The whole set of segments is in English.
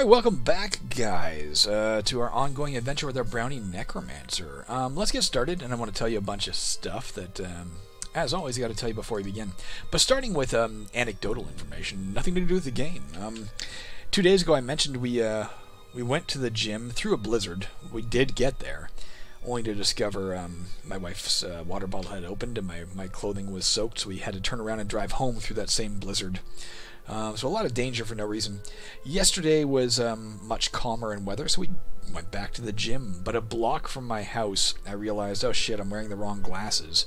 Alright, welcome back, guys, to our ongoing adventure with our Brownie Necromancer. Let's get started, and I want to tell you a bunch of stuff that, as always, I got to tell you before we begin. But starting with anecdotal information, nothing to do with the game. 2 days ago, I mentioned we went to the gym through a blizzard. We did get there, only to discover my wife's water bottle had opened and my clothing was soaked, so we had to turn around and drive home through that same blizzard. So a lot of danger for no reason. Yesterday was much calmer in weather, so we went back to the gym. But a block from my house, I realized, oh shit, I'm wearing the wrong glasses.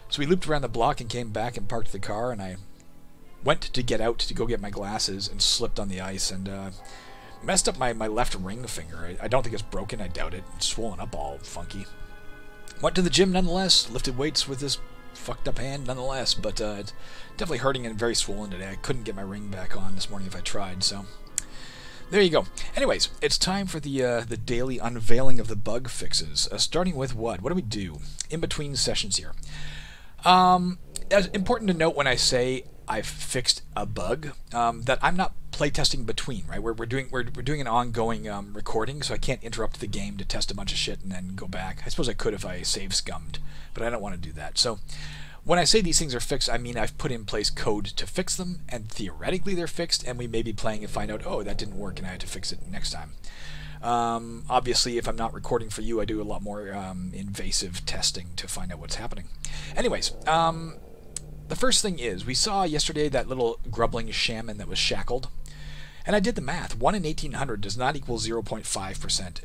So we looped around the block and came back and parked the car, and I went to get out to go get my glasses and slipped on the ice and messed up my left ring finger. I don't think it's broken, I doubt it. It's swollen up all funky. Went to the gym nonetheless, lifted weights with this fucked up hand nonetheless, but it's definitely hurting and very swollen today. I couldn't get my ring back on this morning if I tried, so there you go. Anyways, it's time for the daily unveiling of the bug fixes, starting with what do we do in between sessions here? It's important to note when I say I've fixed a bug that I'm not playtesting between, right? We're doing an ongoing recording, so I can't interrupt the game to test a bunch of shit and then go back. I suppose I could if I save scummed, but I don't want to do that. So when I say these things are fixed, I mean I've put in place code to fix them, and theoretically they're fixed, and we may be playing and find out, oh, that didn't work and I had to fix it next time. Obviously, if I'm not recording for you, I do a lot more invasive testing to find out what's happening. Anyways, the first thing is, we saw yesterday that little grubbling shaman that was shackled, and I did the math. 1 in 1800 does not equal 0.5%.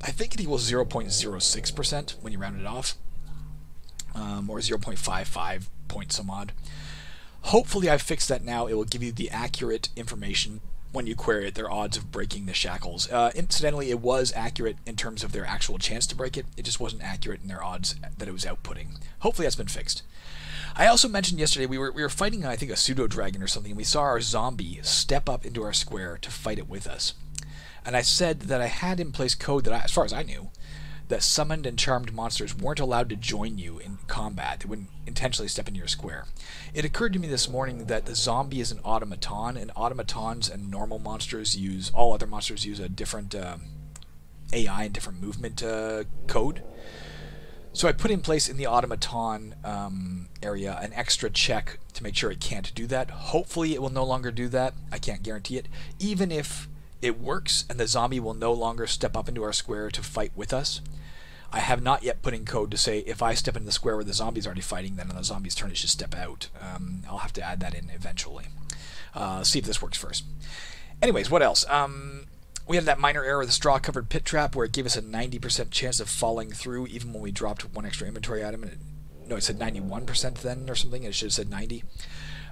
I think it equals 0.06% when you round it off, or 0.55 point some odd. Hopefully I've fixed that now. It will give you the accurate information when you query it, their odds of breaking the shackles. Incidentally, it was accurate in terms of their actual chance to break it. It just wasn't accurate in their odds that it was outputting. Hopefully that's been fixed. I also mentioned yesterday we were fighting, I think, a pseudo-dragon or something, and we saw our zombie step up into our square to fight it with us. And I said that I had in place code that, as far as I knew, that summoned and charmed monsters weren't allowed to join you in combat. They wouldn't intentionally step into your square. It occurred to me this morning that the zombie is an automaton, and automatons and normal monsters all other monsters use a different AI and different movement code. So I put in place in the automaton area an extra check to make sure it can't do that. Hopefully it will no longer do that. I can't guarantee it. Even if it works and the zombie will no longer step up into our square to fight with us, I have not yet put in code to say if I step into the square where the zombie's already fighting, then on the zombie's turn it should step out. I'll have to add that in eventually. See if this works first. Anyways, what else? We had that minor error with the straw-covered pit trap where it gave us a 90% chance of falling through even when we dropped one extra inventory item. It said 91% then or something, and it should have said 90. It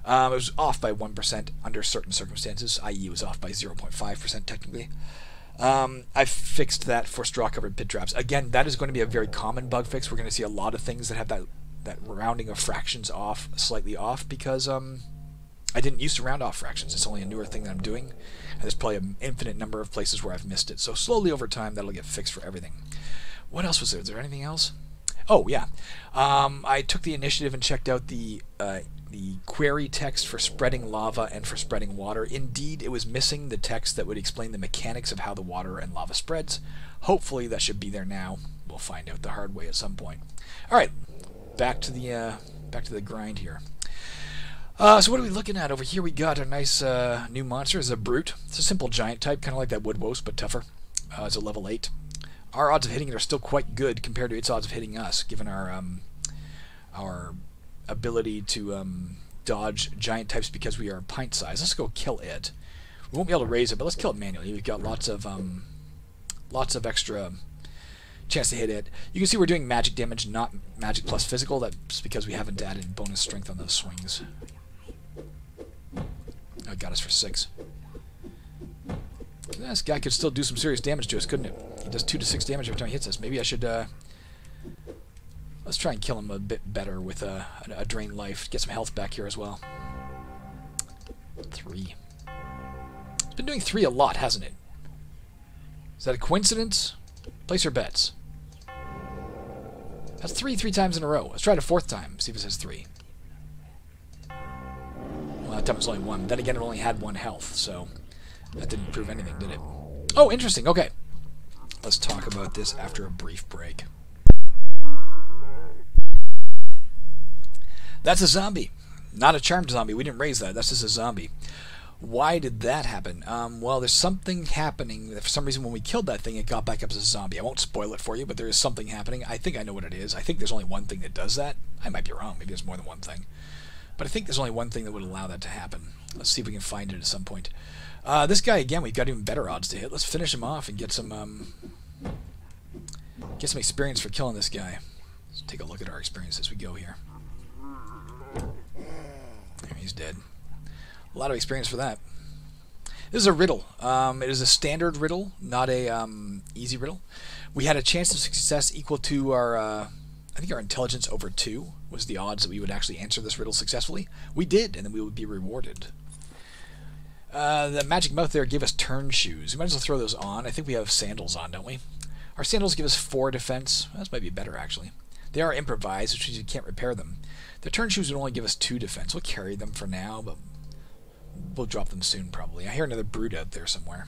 was off by 1% under certain circumstances, i.e. it was off by 0.5% technically. I've fixed that for straw-covered pit traps. Again, that is going to be a very common bug fix. We're going to see a lot of things that have that rounding of fractions off, slightly off, because I didn't used to round off fractions. It's only a newer thing that I'm doing, and there's probably an infinite number of places where I've missed it. So slowly over time, that'll get fixed for everything. What else was there? Is there anything else? Oh, yeah. I took the initiative and checked out the query text for spreading lava and for spreading water. Indeed, it was missing the text that would explain the mechanics of how the water and lava spreads. Hopefully that should be there now. We'll find out the hard way at some point. All right, back to the grind here. So what are we looking at over here? We got a nice new monster. It's a brute. It's a simple giant type, kind of like that wood woast, but tougher. It's a level 8. Our odds of hitting it are still quite good compared to its odds of hitting us, given our ability to dodge giant types because we are pint size. Let's go kill it. We won't be able to raise it, but let's kill it manually. We've got lots of extra chance to hit it. You can see we're doing magic damage, not magic plus physical. That's because we haven't added bonus strength on those swings. Oh, it got us for 6. This guy could still do some serious damage to us, couldn't it? He does 2 to 6 damage every time he hits us. Maybe I should let's try and kill him a bit better with a drain life. Get some health back here as well. 3. It's been doing 3 a lot, hasn't it? Is that a coincidence? Place your bets. That's 3 times in a row. Let's try it a 4th time. See if it says 3. Well, that time it was only 1. Then again, it only had 1 health, so That didn't prove anything, did it? Oh, interesting. Okay. Let's talk about this after a brief break. That's a zombie. Not a charmed zombie. We didn't raise that. That's just a zombie. Why did that happen? Well, there's something happening. For some reason, when we killed that thing, it got back up as a zombie. I won't spoil it for you, but there is something happening. I think I know what it is. I think there's only one thing that does that. I might be wrong. Maybe there's more than one thing. But I think there's only one thing that would allow that to happen. Let's see if we can find it at some point. This guy, again, we've got even better odds to hit. Let's finish him off and get some experience for killing this guy. Let's take a look at our experience as we go here. There, he's dead. A lot of experience for that. This is a riddle. It is a standard riddle, not a easy riddle. We had a chance of success equal to our, I think our intelligence over 2 was the odds that we would actually answer this riddle successfully. We did, and then we would be rewarded. The magic mouth there gave us turn shoes. We might as well throw those on. I think we have sandals on, don't we? Our sandals give us 4 defense. Well, this might be better, actually. They are improvised, which means you can't repair them. The turn shoes would only give us 2 defense. We'll carry them for now, but we'll drop them soon, probably. I hear another brute out there somewhere.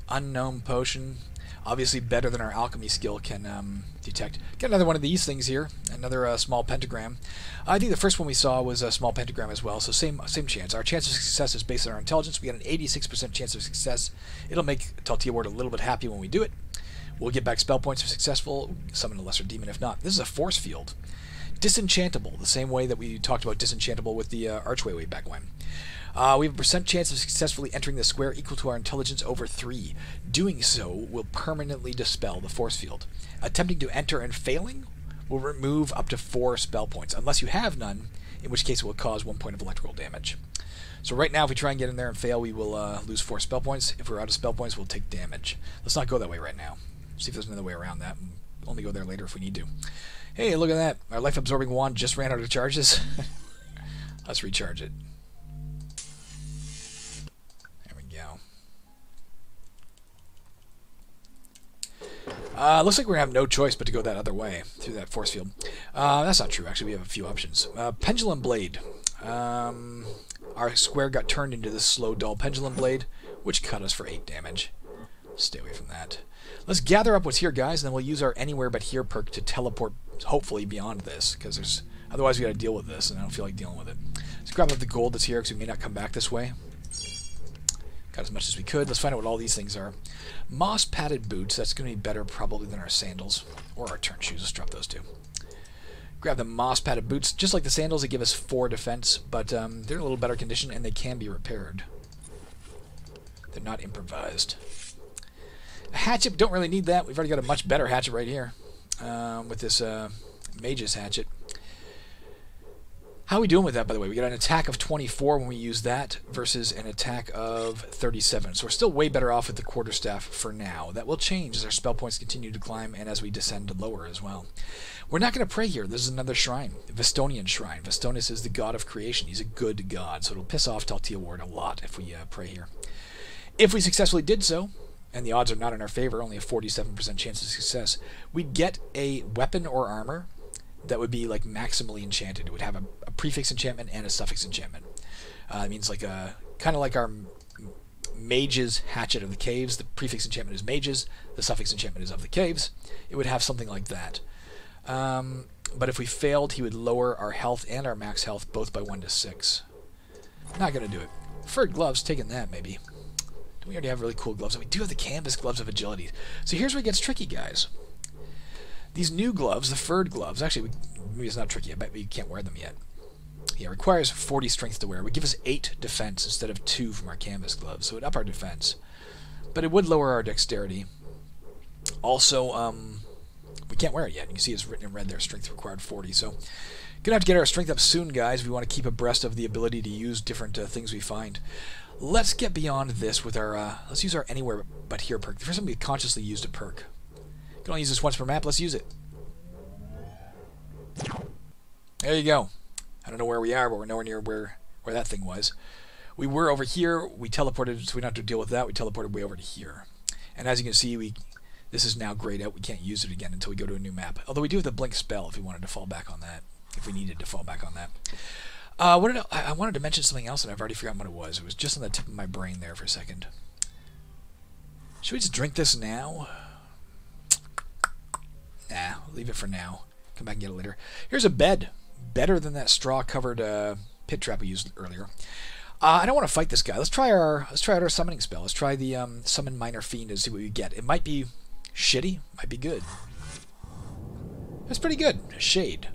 Unknown potion. Obviously better than our alchemy skill can detect. Got another one of these things here. Another small pentagram. I think the first one we saw was a small pentagram as well, so same chance. Our chance of success is based on our intelligence. We got an 86% chance of success. It'll make Talltiowardan a little bit happy when we do it. We'll get back spell points if successful. Summon a lesser demon if not. This is a force field. Disenchantable, the same way that we talked about disenchantable with the archway way back when. We have a percent chance of successfully entering the square equal to our intelligence over 3. Doing so will permanently dispel the force field. Attempting to enter and failing will remove up to 4 spell points, unless you have none, in which case it will cause 1 point of electrical damage. So right now, if we try and get in there and fail, we will lose 4 spell points. If we're out of spell points, we'll take damage. Let's not go that way right now. See if there's another way around that. We'll only go there later if we need to. Hey, look at that. Our life-absorbing wand just ran out of charges. Let's recharge it. There we go. Looks like we're going to have no choice but to go that other way, through that force field. That's not true, actually. We have a few options. Pendulum Blade. Our square got turned into this slow, dull pendulum blade, which cut us for 8 damage. Stay away from that. Let's gather up what's here, guys, and then we'll use our Anywhere But Here perk to teleport, hopefully, beyond this, because otherwise we got to deal with this, and I don't feel like dealing with it. Let's grab up the gold that's here, because we may not come back this way. Got as much as we could. Let's find out what all these things are. Moss-padded boots. That's going to be better, probably, than our sandals, or our turn shoes. Let's drop those two. Grab the moss-padded boots. Just like the sandals, they give us 4 defense, but they're in a little better condition, and they can be repaired. They're not improvised. A hatchet, don't really need that. We've already got a much better hatchet right here with this mage's hatchet. How are we doing with that, by the way? We got an attack of 24 when we use that versus an attack of 37. So we're still way better off with the quarterstaff for now. That will change as our spell points continue to climb and as we descend lower as well. We're not going to pray here. This is another shrine, Vestonian shrine. Vestonus is the god of creation. He's a good god, so it'll piss off Talltiowardan a lot if we pray here. If we successfully did so, and the odds are not in our favor, only a 47% chance of success, we'd get a weapon or armor that would be like maximally enchanted. It would have a prefix enchantment and a suffix enchantment. It means like a kind of like our mage's hatchet of the caves. The prefix enchantment is mages. The suffix enchantment is of the caves. It would have something like that. But if we failed, he would lower our health and our max health both by 1 to 6. Not gonna do it. Furred gloves, taking that maybe. We already have really cool gloves. We do have the canvas gloves of agility. So here's where it gets tricky, guys. These new gloves, the furred gloves, actually, maybe it's not tricky. I bet we can't wear them yet. Yeah, it requires 40 strength to wear. It would give us 8 defense instead of 2 from our canvas gloves. So it would up our defense. But it would lower our dexterity. Also, we can't wear it yet. You can see it's written in red there, strength required 40. So gonna have to get our strength up soon, guys. We want to keep abreast of the ability to use different things we find. Let's get beyond this with our, let's use our Anywhere But Here perk. The first time we consciously used a perk. You can only use this once per map, let's use it. There you go. I don't know where we are, but we're nowhere near where that thing was. We were over here, we teleported, so we don't have to deal with that, we teleported way over to here. And as you can see, this is now grayed out, we can't use it again until we go to a new map. Although we do have the blink spell if we wanted to fall back on that. if we needed to fall back on that. I wanted to mention something else, and I've already forgotten what it was. It was just on the tip of my brain there for a second. Should we just drink this now? Nah, leave it for now. Come back and get it later. Here's a bed. Better than that straw-covered pit trap we used earlier. I don't want to fight this guy. Let's try out our summoning spell. Let's try the summon minor fiend and see what we get. It might be shitty, might be good. That's pretty good. Shade.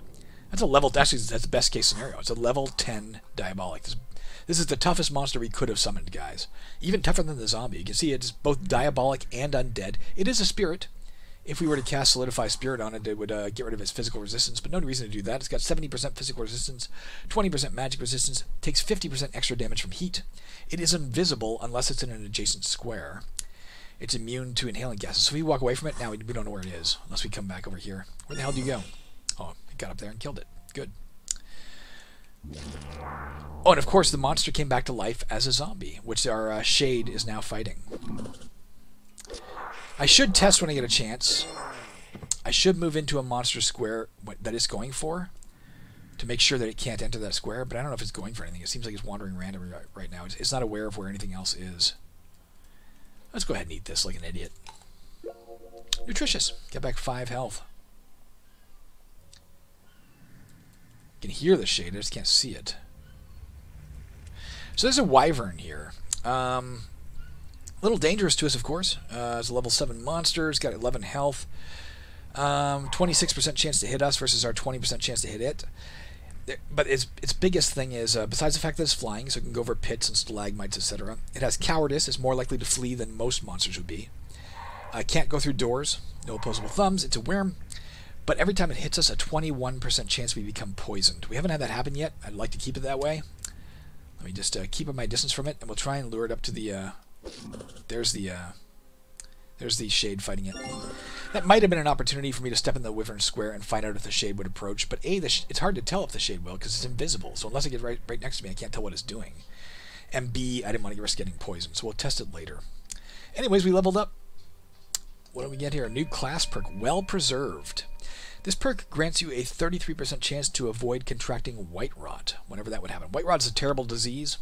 That's a level. Actually, that's the best case scenario. It's a level 10 diabolic. This is the toughest monster we could have summoned, guys. Even tougher than the zombie. You can see it's both diabolic and undead. It is a spirit. If we were to cast Solidify Spirit on it, it would get rid of its physical resistance, but no reason to do that. It's got 70% physical resistance, 20% magic resistance, takes 50% extra damage from heat. It is invisible unless it's in an adjacent square. It's immune to inhaling gases. So if we walk away from it, now we don't know where it is, unless we come back over here. Where the hell do you go? Oh, it got up there and killed it. Good. Oh, and of course the monster came back to life as a zombie, which our Shade is now fighting. I should test when I get a chance. I should move into a monster square that it's going for to make sure that it can't enter that square, but I don't know if it's going for anything. It seems like it's wandering randomly right now. It's not aware of where anything else is. Let's go ahead and eat this like an idiot. Nutritious. Get back 5 health. You can hear the Shade, I just can't see it. So there's a wyvern here. A little dangerous to us, of course. It's a level 7 monster. It's got 11 health. 26% chance to hit us versus our 20% chance to hit it. But its biggest thing is, besides the fact that it's flying, so it can go over pits and stalagmites, etc., it has cowardice. It's more likely to flee than most monsters would be. Can't go through doors. No opposable thumbs. It's a worm. But every time it hits us, a 21% chance we become poisoned. We haven't had that happen yet. I'd like to keep it that way. Let me just keep at my distance from it, and we'll try and lure it up to the... There's the Shade fighting it. That might have been an opportunity for me to step in the wyvern square and find out if the Shade would approach. But A, it's hard to tell if the Shade will, because it's invisible. So unless I get right next to me, I can't tell what it's doing. And B, I didn't want to risk getting poisoned, so we'll test it later. Anyways, we leveled up. What do we get here? A new class perk, Well Preserved. This perk grants you a 33% chance to avoid contracting white rot, whenever that would happen. White rot is a terrible disease.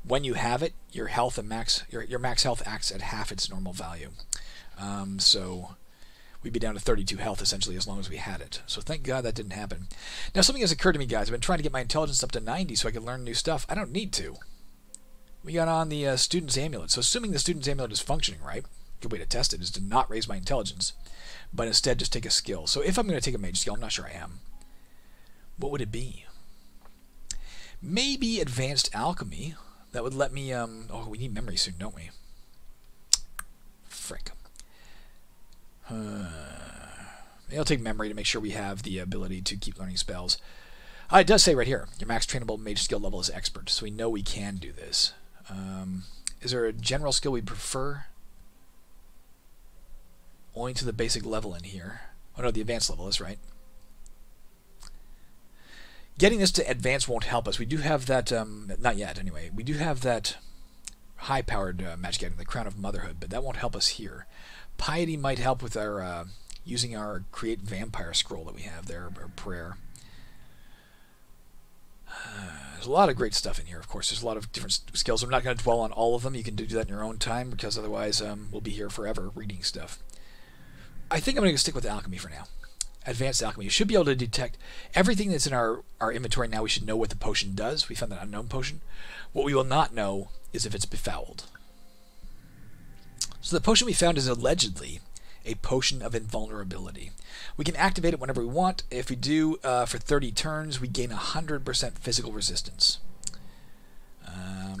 When you have it, your health and your max health acts at half its normal value. So we'd be down to 32 health essentially as long as we had it. So thank God that didn't happen. Now something has occurred to me, guys. I've been trying to get my intelligence up to 90 so I can learn new stuff. I don't need to. We got on the student's amulet. So assuming the student's amulet is functioning right, a good way to test it is to not raise my intelligence, but instead just take a skill. So if I'm going to take a mage skill, I'm not sure I am. What would it be? Maybe advanced alchemy. That would let me, oh, we need memory soon, don't we? Frick. Maybe I'll take memory to make sure we have the ability to keep learning spells. It does say right here, your max trainable mage skill level is expert, so we know we can do this. Is there a general skill we prefer? Only to the basic level in here. Oh no, the advanced level is right. Getting this to advance won't help us. We do have that, not yet anyway, we do have that high-powered magic item, the Crown of Motherhood, but that won't help us here. Piety might help with our using our Create Vampire scroll that we have there, or prayer. There's a lot of great stuff in here, of course. There's a lot of different skills. I'm not going to dwell on all of them. You can do that in your own time, because otherwise we'll be here forever reading stuff. I think I'm going to stick with alchemy for now. Advanced alchemy. You should be able to detect everything that's in our inventory now. We should know what the potion does. We found that unknown potion. What we will not know is if it's befouled. So the potion we found is allegedly a potion of invulnerability. We can activate it whenever we want. If we do for 30 turns, we gain 100% physical resistance.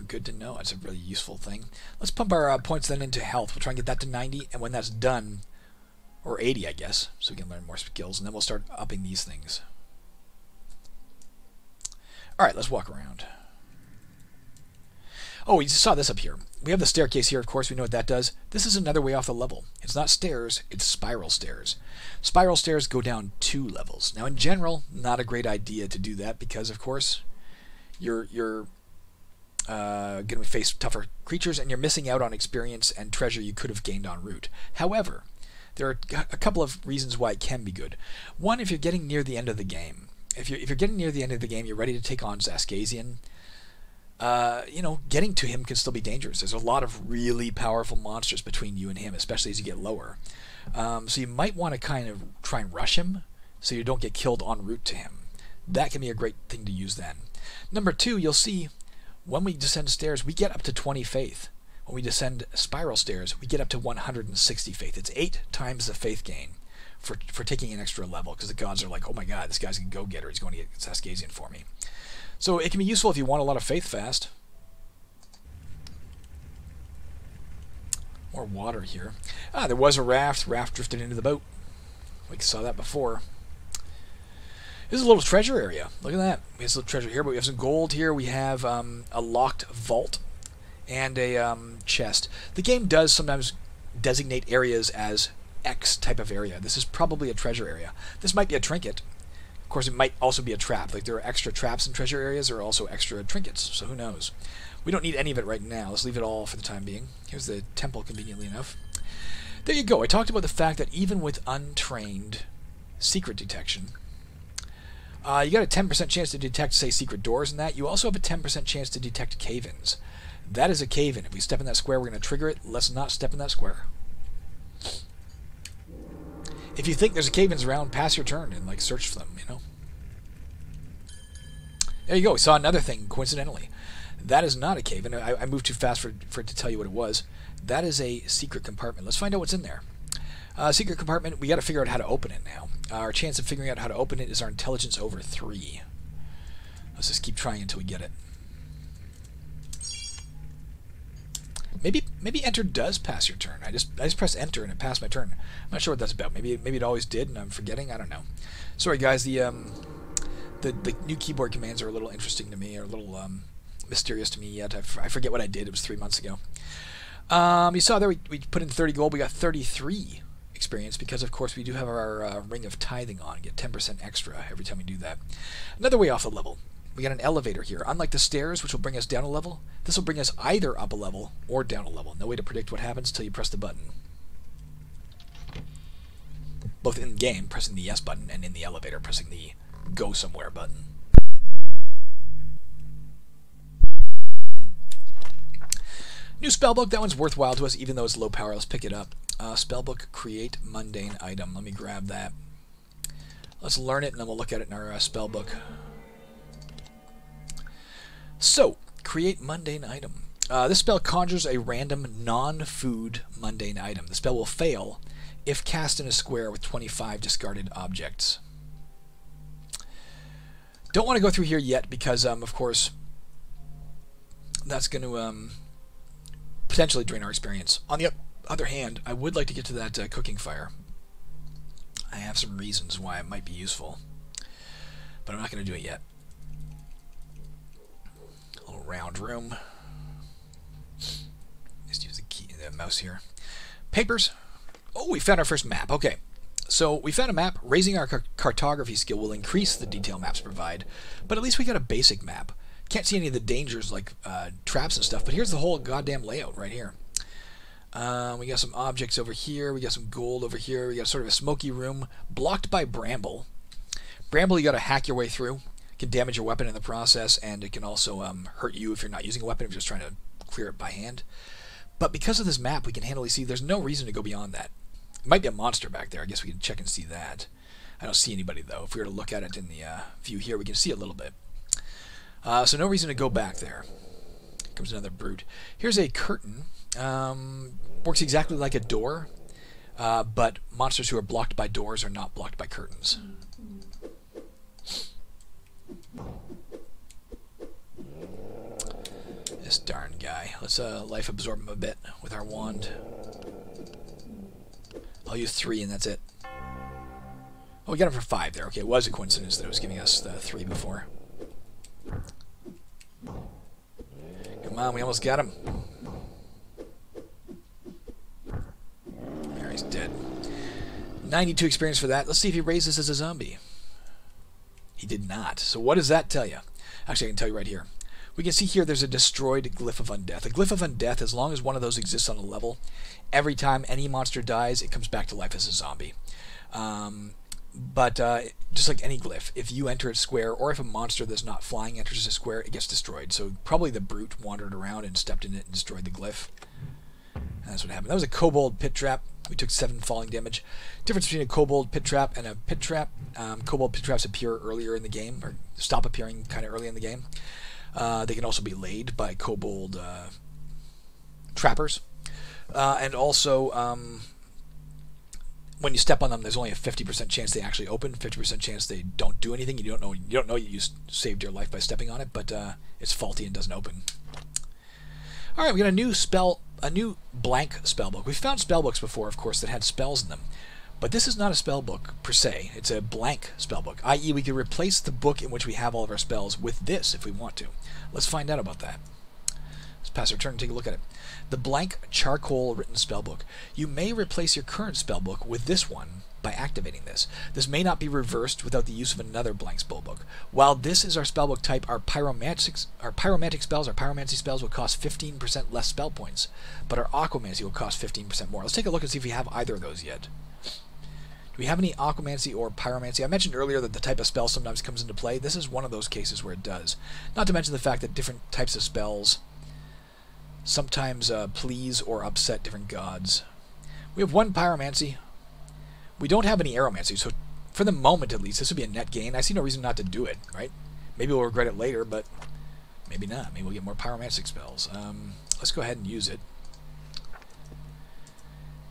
Good to know. It's a really useful thing. Let's pump our points then into health. We'll try and get that to 90, and when that's done, or 80, I guess, so we can learn more skills, and then we'll start upping these things. Alright, let's walk around. Oh, we just saw this up here. We have the staircase here, of course. We know what that does. This is another way off the level. It's not stairs, it's spiral stairs. Spiral stairs go down 2 levels. Now, in general, not a great idea to do that because, of course, you're going to face tougher creatures, and you're missing out on experience and treasure you could have gained en route. However, there are a couple of reasons why it can be good. One, if you're getting near the end of the game, if you're getting near the end of the game, you're ready to take on Xaskazien. Getting to him can still be dangerous. There's a lot of really powerful monsters between you and him, especially as you get lower. So you might want to kind of try and rush him so you don't get killed en route to him. That can be a great thing to use then. Number 2, you'll see when we descend stairs, we get up to 20 faith. When we descend spiral stairs, we get up to 160 faith. It's 8 times the faith gain for taking an extra level, because the gods are like, oh my god, this guy's a go-getter. He's going to get Xaskazien for me. So it can be useful if you want a lot of faith fast. More water here. There was a raft. Raft drifted into the boat. We saw that before. This is a little treasure area. Look at that. We have some treasure here, but we have some gold here. We have a locked vault and a chest. The game does sometimes designate areas as X type of area. This is probably a treasure area. This might be a trinket. Of course, it might also be a trap. Like, there are extra traps in treasure areas. There are also extra trinkets, so who knows. We don't need any of it right now. Let's leave it all for the time being. Here's the temple, conveniently enough. There you go. I talked about the fact that even with untrained secret detection, you got a 10% chance to detect, say, secret doors and that. You also have a 10% chance to detect cave-ins. That is a cave-in. If we step in that square, we're going to trigger it. Let's not step in that square. If you think there's a cave-ins around, pass your turn and, like, search for them, you know. There you go. We saw another thing, coincidentally. That is not a cave-in. I moved too fast for it to tell you what it was. That is a secret compartment. Let's find out what's in there. Secret compartment, we got to figure out how to open it now. Our chance of figuring out how to open it is our intelligence over 3. Let's just keep trying until we get it. Maybe enter does pass your turn. I just pressed enter and it passed my turn. I'm not sure what that's about. Maybe it always did and I'm forgetting. I don't know. Sorry guys, the new keyboard commands are a little interesting to me, or a little mysterious to me yet. I forget what I did. It was 3 months ago. You saw there we put in 30 gold. We got 33 experience because, of course, we do have our ring of tithing on. Get 10% extra every time we do that. Another way off the level. We got an elevator here. Unlike the stairs, which will bring us down a level, this will bring us either up a level or down a level. No way to predict what happens until you press the button. Both in the game, pressing the yes button, and in the elevator, pressing the go somewhere button. New spellbook. That one's worthwhile to us, even though it's low power. Let's pick it up. Spellbook, create mundane item. Let me grab that. Let's learn it, and then we'll look at it in our spellbook. So, create mundane item. This spell conjures a random non-food mundane item. The spell will fail if cast in a square with 25 discarded objects. Don't want to go through here yet because, of course, that's going to potentially drain our experience. On the other hand, I would like to get to that cooking fire. I have some reasons why it might be useful, but I'm not going to do it yet. A little round room. Just use the mouse here. Papers. Oh, we found our first map. Okay. So we found a map. Raising our cartography skill will increase the detail maps provide, but at least we got a basic map. Can't see any of the dangers like traps and stuff, but here's the whole goddamn layout right here. We got some objects over here. We got some gold over here. We got sort of a smoky room blocked by bramble. Bramble you got to hack your way through. It can damage your weapon in the process, and it can also hurt you if you're not using a weapon, if you're just trying to clear it by hand. But because of this map, we can handily see there's no reason to go beyond that. It might be a monster back there. I guess we can check and see that. I don't see anybody, though. If we were to look at it in the view here, we can see a little bit. So no reason to go back there. Here comes another brute. Here's a curtain. Works exactly like a door, but monsters who are blocked by doors are not blocked by curtains. This darn guy. Let's life absorb him a bit with our wand. I'll use 3 and that's it. Oh, we got him for 5 there. Okay, it was a coincidence that it was giving us the 3 before. Come on, we almost got him. There, he's dead. 92 experience for that. Let's see if he raises as a zombie. He did not. So what does that tell you? Actually, I can tell you right here. We can see here there's a destroyed Glyph of Undeath. A Glyph of Undeath, as long as one of those exists on a level, every time any monster dies, it comes back to life as a zombie. But just like any glyph, if you enter a square, or if a monster that's not flying enters a square, it gets destroyed. So probably the brute wandered around and stepped in it and destroyed the glyph. And that's what happened. That was a kobold pit trap. We took 7 falling damage. Difference between a kobold pit trap and a pit trap. Kobold pit traps appear earlier in the game, or stop appearing kind of early in the game. They can also be laid by kobold trappers. And also, when you step on them, there's only a 50% chance they actually open, 50% chance they don't do anything. You don't know you saved your life by stepping on it, but it's faulty and doesn't open. All right, we got a new blank spellbook. We've found spellbooks before, of course, that had spells in them, but this is not a spellbook per se. It's a blank spellbook, i.e., we could replace the book in which we have all of our spells with this if we want to. Let's find out about that. Let's pass our turn and take a look at it. The blank charcoal written spellbook. You may replace your current spellbook with this one by activating this. This may not be reversed without the use of another blank spellbook. While this is our spellbook type, our pyromancy spells will cost 15% less spell points, but our aquamancy will cost 15% more. Let's take a look and see if we have either of those yet. Do we have any aquamancy or pyromancy? I mentioned earlier that the type of spell sometimes comes into play. This is one of those cases where it does. Not to mention the fact that different types of spells sometimes please or upset different gods. We have 1 pyromancy. We don't have any aeromancy, so for the moment at least, this would be a net gain. I see no reason not to do it, right? Maybe we'll regret it later, but maybe not. Maybe we'll get more pyromantic spells. Let's go ahead and use it.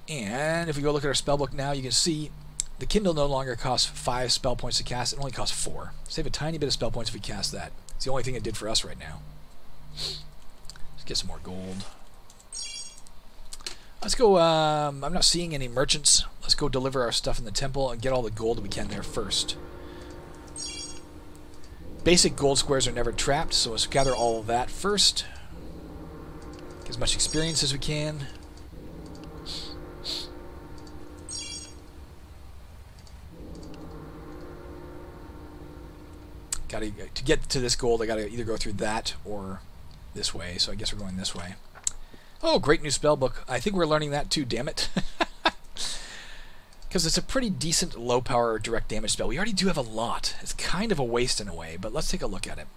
And if we go look at our spellbook now, you can see the Kindle no longer costs 5 spell points to cast. It only costs 4. Save a tiny bit of spell points if we cast that. It's the only thing it did for us right now. Let's get some more gold. Let's go, I'm not seeing any merchants. Let's go deliver our stuff in the temple and get all the gold we can there first. Basic gold squares are never trapped, so let's gather all of that first. Get as much experience as we can. To get to this gold, I gotta either go through that or this way, so I guess we're going this way. Oh, great new spellbook. I think we're learning that too, damn it. Because it's a pretty decent low-power direct damage spell. We already do have a lot. It's kind of a waste in a way, but let's take a look at it.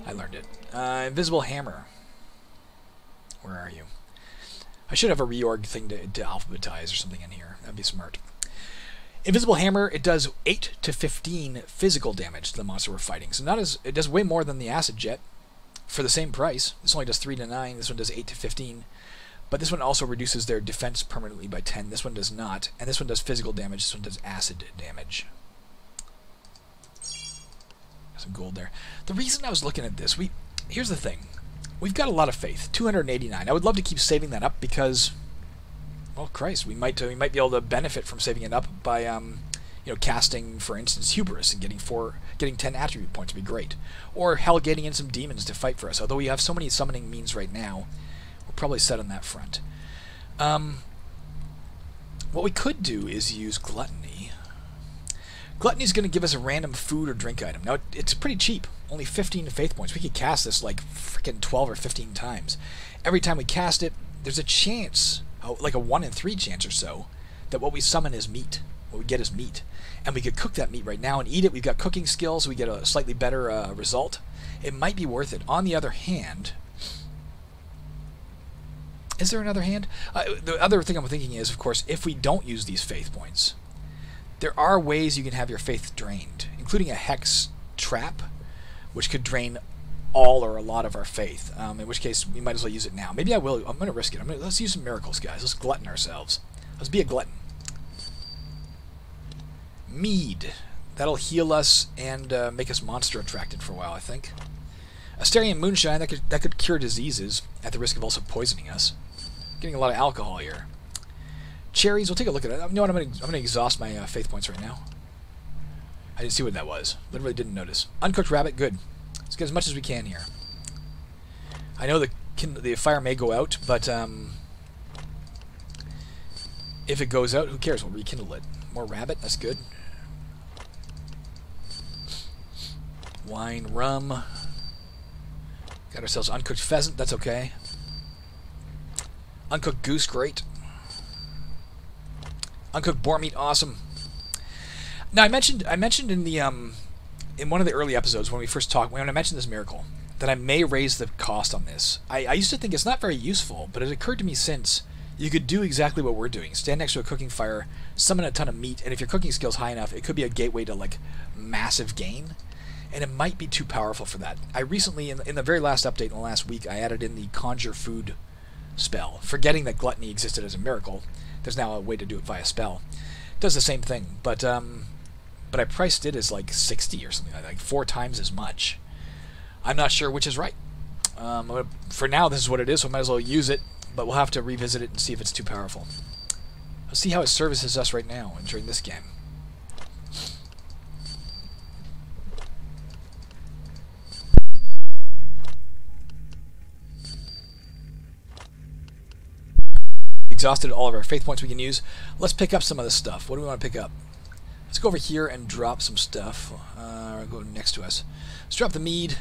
I learned it. Invisible Hammer. Where are you? I should have a reorg thing to alphabetize or something in here. That'd be smart. Invisible Hammer, it does 8 to 15 physical damage to the monster we're fighting. So it does way more than the Acid Jet. For the same price. This only does 3 to 9, this one does 8 to 15. But this one also reduces their defense permanently by 10. This one does not. And this one does physical damage, this one does acid damage. Got some gold there. The reason I was looking at this, here's the thing. We've got a lot of faith. 289. I would love to keep saving that up because, well, Christ, we might be able to benefit from saving it up by casting, for instance, Hubris and getting 10 attribute points would be great. Or hell, getting in some demons to fight for us. Although we have so many summoning means right now, we're probably set on that front. What we could do is use Gluttony. Gluttony is going to give us a random food or drink item. Now, it's pretty cheap. Only 15 faith points. We could cast this like freaking 12 or 15 times. Every time we cast it, there's a chance, like a 1 in 3 chance or so, that what we summon is meat. What we get is meat. And we could cook that meat right now and eat it. We've got cooking skills, so we get a slightly better result. It might be worth it. On the other hand, is there another hand? The other thing I'm thinking is, of course, if we don't use these faith points, there are ways you can have your faith drained, including a hex trap, which could drain all or a lot of our faith, in which case we might as well use it now. Maybe I will. I'm going to risk it. Let's use some miracles, guys. Let's glutton ourselves. Let's be a glutton. Mead. That'll heal us and make us monster attracted for a while, I think. Asterian Moonshine, that could cure diseases at the risk of also poisoning us. Getting a lot of alcohol here. Cherries, we'll take a look at it. You know what, I'm gonna exhaust my faith points right now. I didn't see what that was. Literally didn't notice. Uncooked rabbit, good. Let's get as much as we can here. I know the fire may go out, but if it goes out, who cares? We'll rekindle it. More rabbit, that's good. Wine, rum. Got ourselves uncooked pheasant, that's okay. Uncooked goose, great. Uncooked boar meat, awesome. Now I mentioned in the in one of the early episodes when we first talked, when I mentioned this miracle, that I may raise the cost on this. I used to think it's not very useful, but it occurred to me since you could do exactly what we're doing. Stand next to a cooking fire, summon a ton of meat, and if your cooking skill's high enough, it could be a gateway to like massive gain. And it might be too powerful for that. I recently, in the very last update in the last week, I added in the conjure food spell, forgetting that gluttony existed as a miracle. There's now a way to do it via spell. It does the same thing, but I priced it as like 60 or something, like 4 times as much. I'm not sure which is right. For now, this is what it is, so I might as well use it, but we'll have to revisit it and see if it's too powerful. Let's see how it services us right now during this game. Exhausted all of our faith points we can use. Let's pick up some of this stuff. What do we want to pick up? Let's go over here and drop some stuff. Go next to us. Let's drop the mead.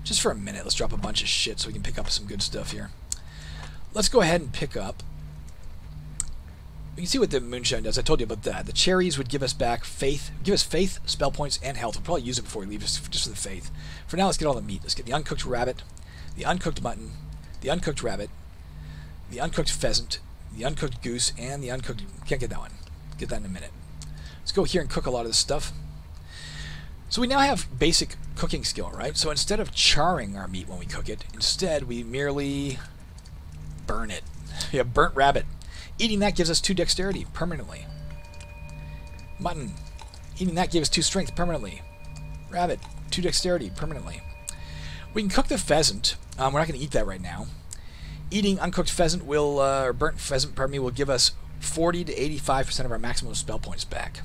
Just for a minute, let's drop a bunch of shit so we can pick up some good stuff here. Let's go ahead and pick up. We can see what the moonshine does. I told you about that. The cherries would give us back faith, spell points, and health. We'll probably use it before we leave, just for the faith. For now, let's get all the meat. Let's get the uncooked rabbit, the uncooked mutton, the uncooked rabbit, the uncooked pheasant, the uncooked goose, and the uncooked... Can't get that one. Get that in a minute. Let's go here and cook a lot of this stuff. So we now have basic cooking skill, right? So instead of charring our meat when we cook it, instead we merely burn it. We have burnt rabbit. Eating that gives us 2 dexterity permanently. Mutton. Eating that gives us 2 strength permanently. Rabbit. 2 dexterity permanently. We can cook the pheasant. We're not going to eat that right now. Eating uncooked pheasant will, or burnt pheasant, pardon me, will give us 40 to 85% of our maximum spell points back.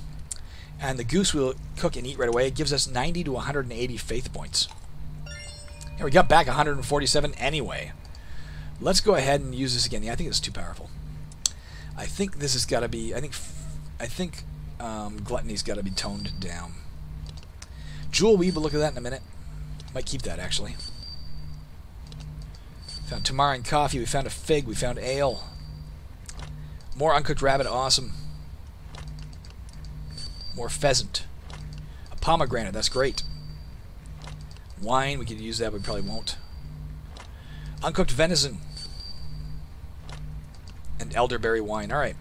And the goose we'll cook and eat right away. It gives us 90 to 180 faith points. And we got back 147 anyway. Let's go ahead and use this again. Yeah, I think it's too powerful. I think this has got to be... I think gluttony's got to be toned down. Jewel weed, we'll look at that in a minute. Might keep that, actually. Found tamarind coffee. We found a fig. We found ale. More uncooked rabbit. Awesome. More pheasant. A pomegranate. That's great. Wine. We could use that. We probably won't. Uncooked venison. And elderberry wine. Alright.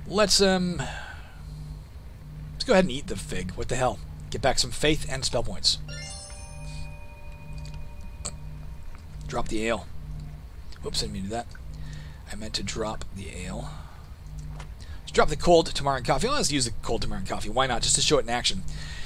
Let's go ahead and eat the fig. What the hell? Get back some faith and spell points. Drop the ale. Whoops, I didn't mean to do that. I meant to drop the ale. Let's drop the cold tamarind coffee. Let's use the cold tamarind coffee. Why not? Just to show it in action.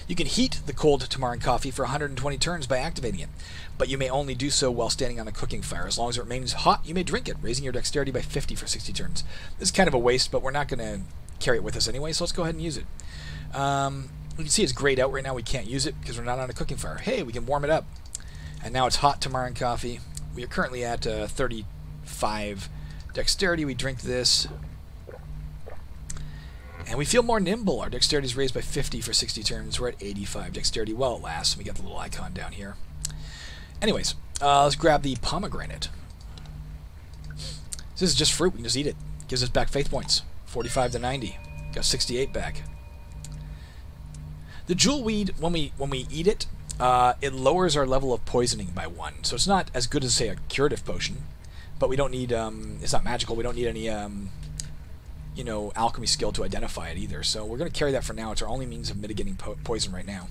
You can heat the cold tamarind coffee for 120 turns by activating it, but you may only do so while standing on a cooking fire. As long as it remains hot, you may drink it, raising your dexterity by 50 for 60 turns. This is kind of a waste, but we're not going to carry it with us anyway, so let's go ahead and use it. You can see it's grayed out right now. We can't use it because we're not on a cooking fire. Hey, we can warm it up. And now it's hot tamarind coffee. We are currently at 35 dexterity. We drink this. And we feel more nimble. Our dexterity is raised by 50 for 60 turns. We're at 85 dexterity while it lasts. We got the little icon down here. Anyways, let's grab the pomegranate. This is just fruit. We can just eat it. Gives us back faith points. 45 to 90. Got 68 back. The jewel weed, when we eat it, it lowers our level of poisoning by 1. So it's not as good as, say, a curative potion. But we don't need... it's not magical. We don't need any... you know, alchemy skill to identify it either. So we're going to carry that for now. It's our only means of mitigating poison right now.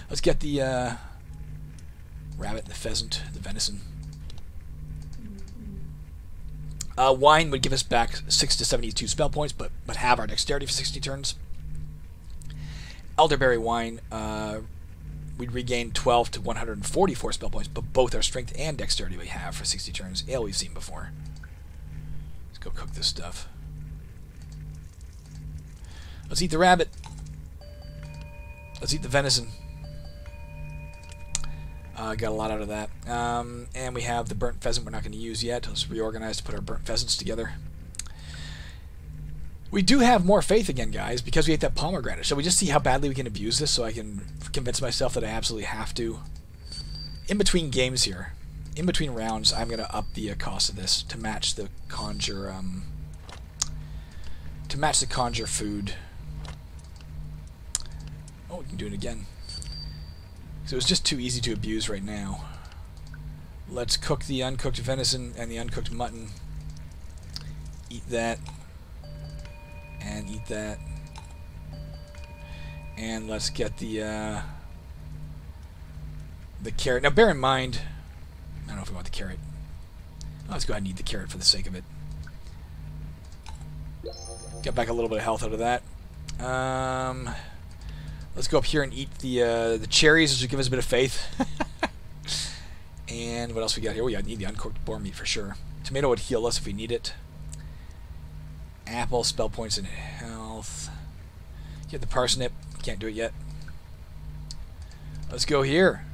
Let's get the rabbit, the pheasant, the venison. Wine would give us back 6 to 72 spell points, but have our dexterity for 60 turns. Elderberry wine, we'd regain 12 to 144 spell points, but both our strength and dexterity we have for 60 turns. Ale we've seen before. Let's go cook this stuff. Let's eat the rabbit. Let's eat the venison. Got a lot out of that. And we have the burnt pheasant we're not going to use yet. Let's reorganize to put our burnt pheasants together. We do have more faith again, guys, because we ate that pomegranate. Shall we just see how badly we can abuse this so I can convince myself that I absolutely have to? In between games here, in between rounds, I'm going to up the cost of this to match the conjure, food. Oh, we can do it again. So it's just too easy to abuse right now. Let's cook the uncooked venison and the uncooked mutton. Eat that. And eat that. And let's get the carrot. Now bear in mind, I don't know if we want the carrot. Let's go ahead and eat the carrot for the sake of it. Get back a little bit of health out of that. Let's go up here and eat the cherries, which will give us a bit of faith. And what else we got here? I need the uncooked boar meat for sure. Tomato would heal us if we need it. Apple, spell points, and health. Get the parsnip. Can't do it yet. Let's go here.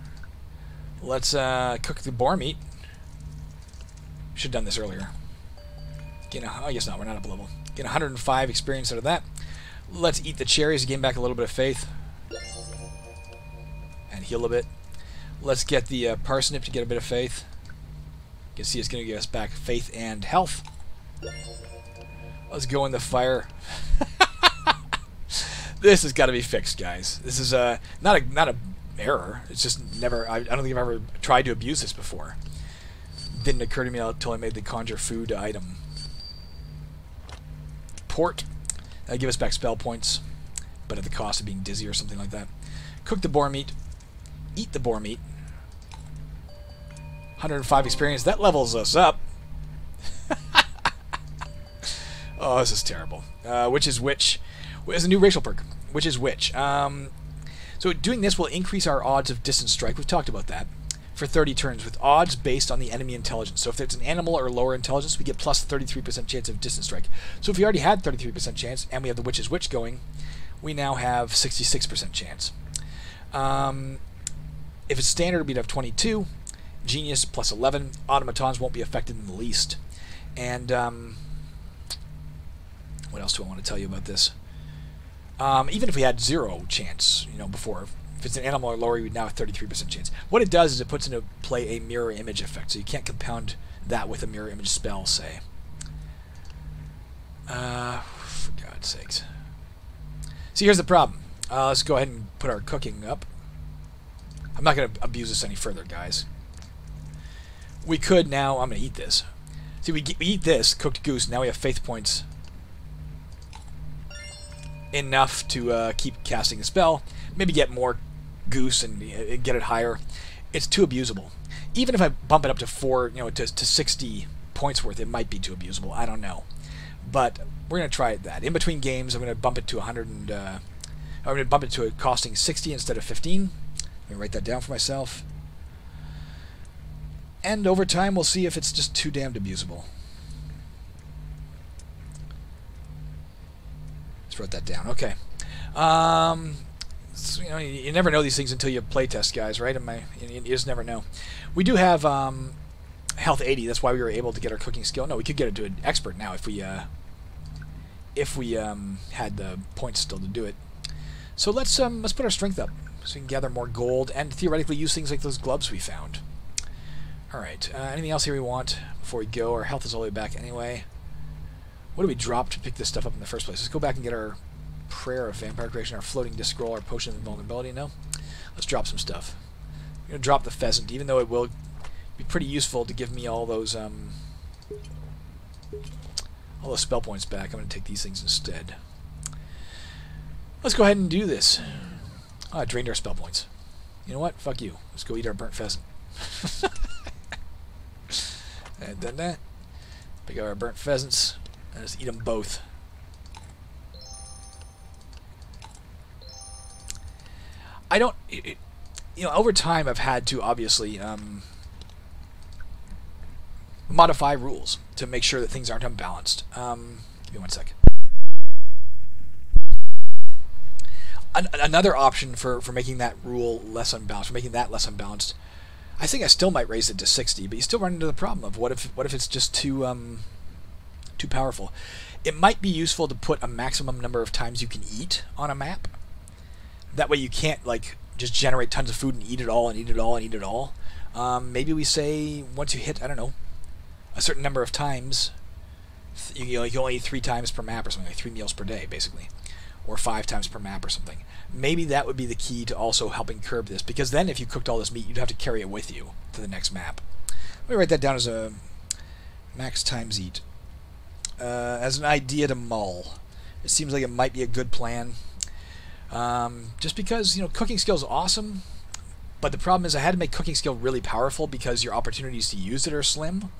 Let's cook the boar meat. Should have done this earlier. I guess not. We're not up a level. Get 105 experience out of that. Let's eat the cherries to gain back a little bit of faith. And heal a bit. Let's get the parsnip to get a bit of faith. You can see it's going to give us back faith and health. Let's go in the fire. This has got to be fixed, guys. This is not a error. It's just never. I don't think I've ever tried to abuse this before. Didn't occur to me until I made the conjure food item. Port. That'll give us back spell points, but at the cost of being dizzy or something like that. Cook the boar meat. Eat the boar meat. 105 experience. That levels us up. Oh, this is terrible. Which is which? It's a new racial perk. Which is which? So doing this will increase our odds of distance strike. We've talked about that. For 30 turns, with odds based on the enemy intelligence. So if it's an animal or lower intelligence, we get plus 33% chance of distance strike. So if we already had 33% chance, and we have the Witch's Witch going, we now have 66% chance. If it's standard, we'd have 22. Genius, plus 11. Automatons won't be affected in the least. And, what else do I want to tell you about this? Even if we had 0 chance, before, if it's an animal or lower, we'd now have 33% chance. What it does is it puts into play a mirror image effect, so you can't compound that with a mirror image spell, say. For God's sakes. See, here's the problem. Let's go ahead and put our cooking up. I'm not going to abuse this any further, guys. We could now... I'm going to eat this. See, we eat this, cooked goose, now we have faith points enough to keep casting the spell. Maybe get more goose and get it higher. It's too abusable. Even if I bump it up to 4, to 60 points worth, it might be too abusable. I don't know. But we're going to try that. In between games, I'm going to bump it to 100 and... I'm going to bump it to it costing 60 instead of 15. Let me write that down for myself. And over time, we'll see if it's just too damned abusable. Let's write that down. Okay. So, you never know these things until you playtest, guys, right? You just never know. We do have health 80. That's why we were able to get our cooking skill. No, we could get it to an expert now if we had the points still to do it. So let's put our strength up so we can gather more gold and theoretically use things like those gloves we found. All right. Anything else here we want before we go? Our health is all the way back anyway. What do we drop to pick this stuff up in the first place? Let's go back and get our Prayer of Vampire Creation, our Floating Disc Scroll, our Potion of Invulnerability. No? Let's drop some stuff. I'm going to drop the pheasant, even though it will be pretty useful to give me all those spell points back. I'm going to take these things instead. Let's go ahead and do this. Oh, I drained our spell points. You know what? Fuck you. Let's go eat our burnt pheasant. And then that. Pick up our burnt pheasants. And just eat them both. I don't... over time I've had to obviously modify rules to make sure that things aren't unbalanced. Give me one sec. Another option for making that rule less unbalanced, for making that less unbalanced, I think I still might raise it to 60, but you still run into the problem of what if it's just too powerful. It might be useful to put a maximum number of times you can eat on a map. That way you can't like just generate tons of food and eat it all and eat it all and eat it all. Maybe we say once you hit, I don't know, a certain number of times, you only eat 3 times per map or something, like 3 meals per day, basically. or 5 times per map or something. Maybe that would be the key to also helping curb this, because then if you cooked all this meat, you'd have to carry it with you to the next map. Let me write that down as a max times eat. As an idea to mull. It seems like it might be a good plan. Just because, cooking skill is awesome, but the problem is I had to make cooking skill really powerful because your opportunities to use it are slim.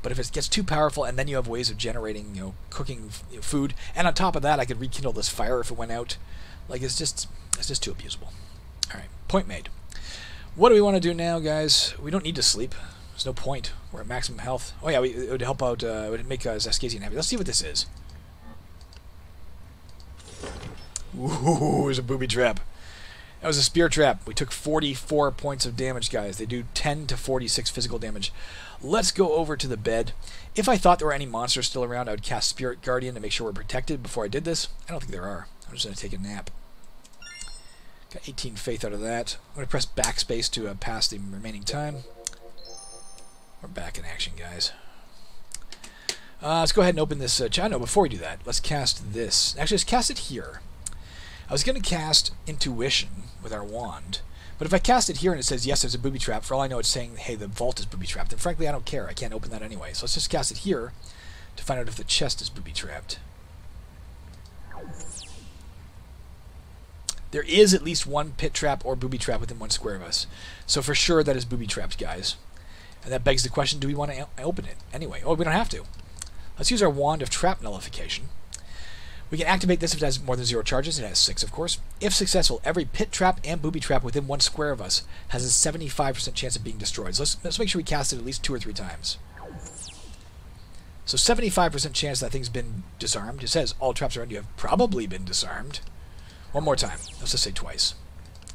But if it gets too powerful, and then you have ways of generating, cooking food, and on top of that, I could rekindle this fire if it went out. Like, it's just too abusable. All right, point made. What do we want to do now, guys? We don't need to sleep. There's no point. We're at maximum health. Oh yeah, it would help out. It would make Xaskazien happy. Let's see what this is. Ooh, there's a booby trap. That was a spear trap. We took 44 points of damage, guys. They do 10 to 46 physical damage. Let's go over to the bed. If I thought there were any monsters still around, I would cast Spirit Guardian to make sure we're protected before I did this. I don't think there are. I'm just going to take a nap. Got 18 faith out of that. I'm going to press backspace to pass the remaining time. We're back in action, guys. Let's go ahead and open this channel. No, before we do that, let's cast this. Actually, let's cast it here. I was going to cast Intuition with our wand, but if I cast it here and it says, yes, there's a booby trap, for all I know it's saying, hey, the vault is booby trapped, and frankly, I don't care. I can't open that anyway. So let's just cast it here to find out if the chest is booby trapped. There is at least one pit trap or booby trap within 1 square of us. So for sure that is booby trapped, guys. And that begs the question, do we want to open it anyway? Oh, we don't have to. Let's use our Wand of Trap Nullification. We can activate this if it has more than 0 charges. It has 6, of course. If successful, every pit trap and booby trap within 1 square of us has a 75% chance of being destroyed. So let's make sure we cast it at least 2 or 3 times. So 75% chance that thing's been disarmed. It says all traps around you have probably been disarmed. One more time. Let's just say twice.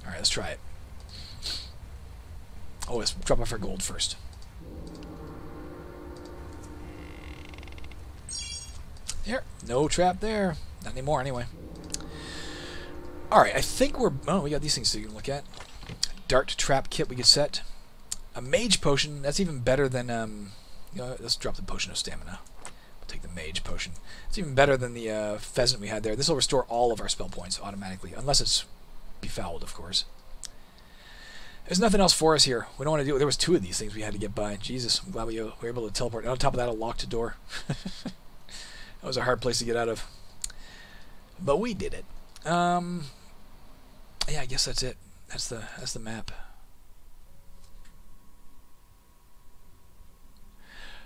Alright, let's try it. Oh, let's drop off our gold first. There. No trap there. Not anymore, anyway. Alright, I think we're... Oh, we got these things to look at. Dart trap kit we could set. A mage potion. That's even better than... let's drop the potion of stamina. We'll take the mage potion. It's even better than the pheasant we had there. This will restore all of our spell points automatically. Unless it's befouled, of course. There's nothing else for us here. We don't want to do it. There was 2 of these things we had to get by. Jesus, I'm glad we were able to teleport. And on top of that, a locked door. That was a hard place to get out of. But we did it. Yeah, I guess that's it. That's the map.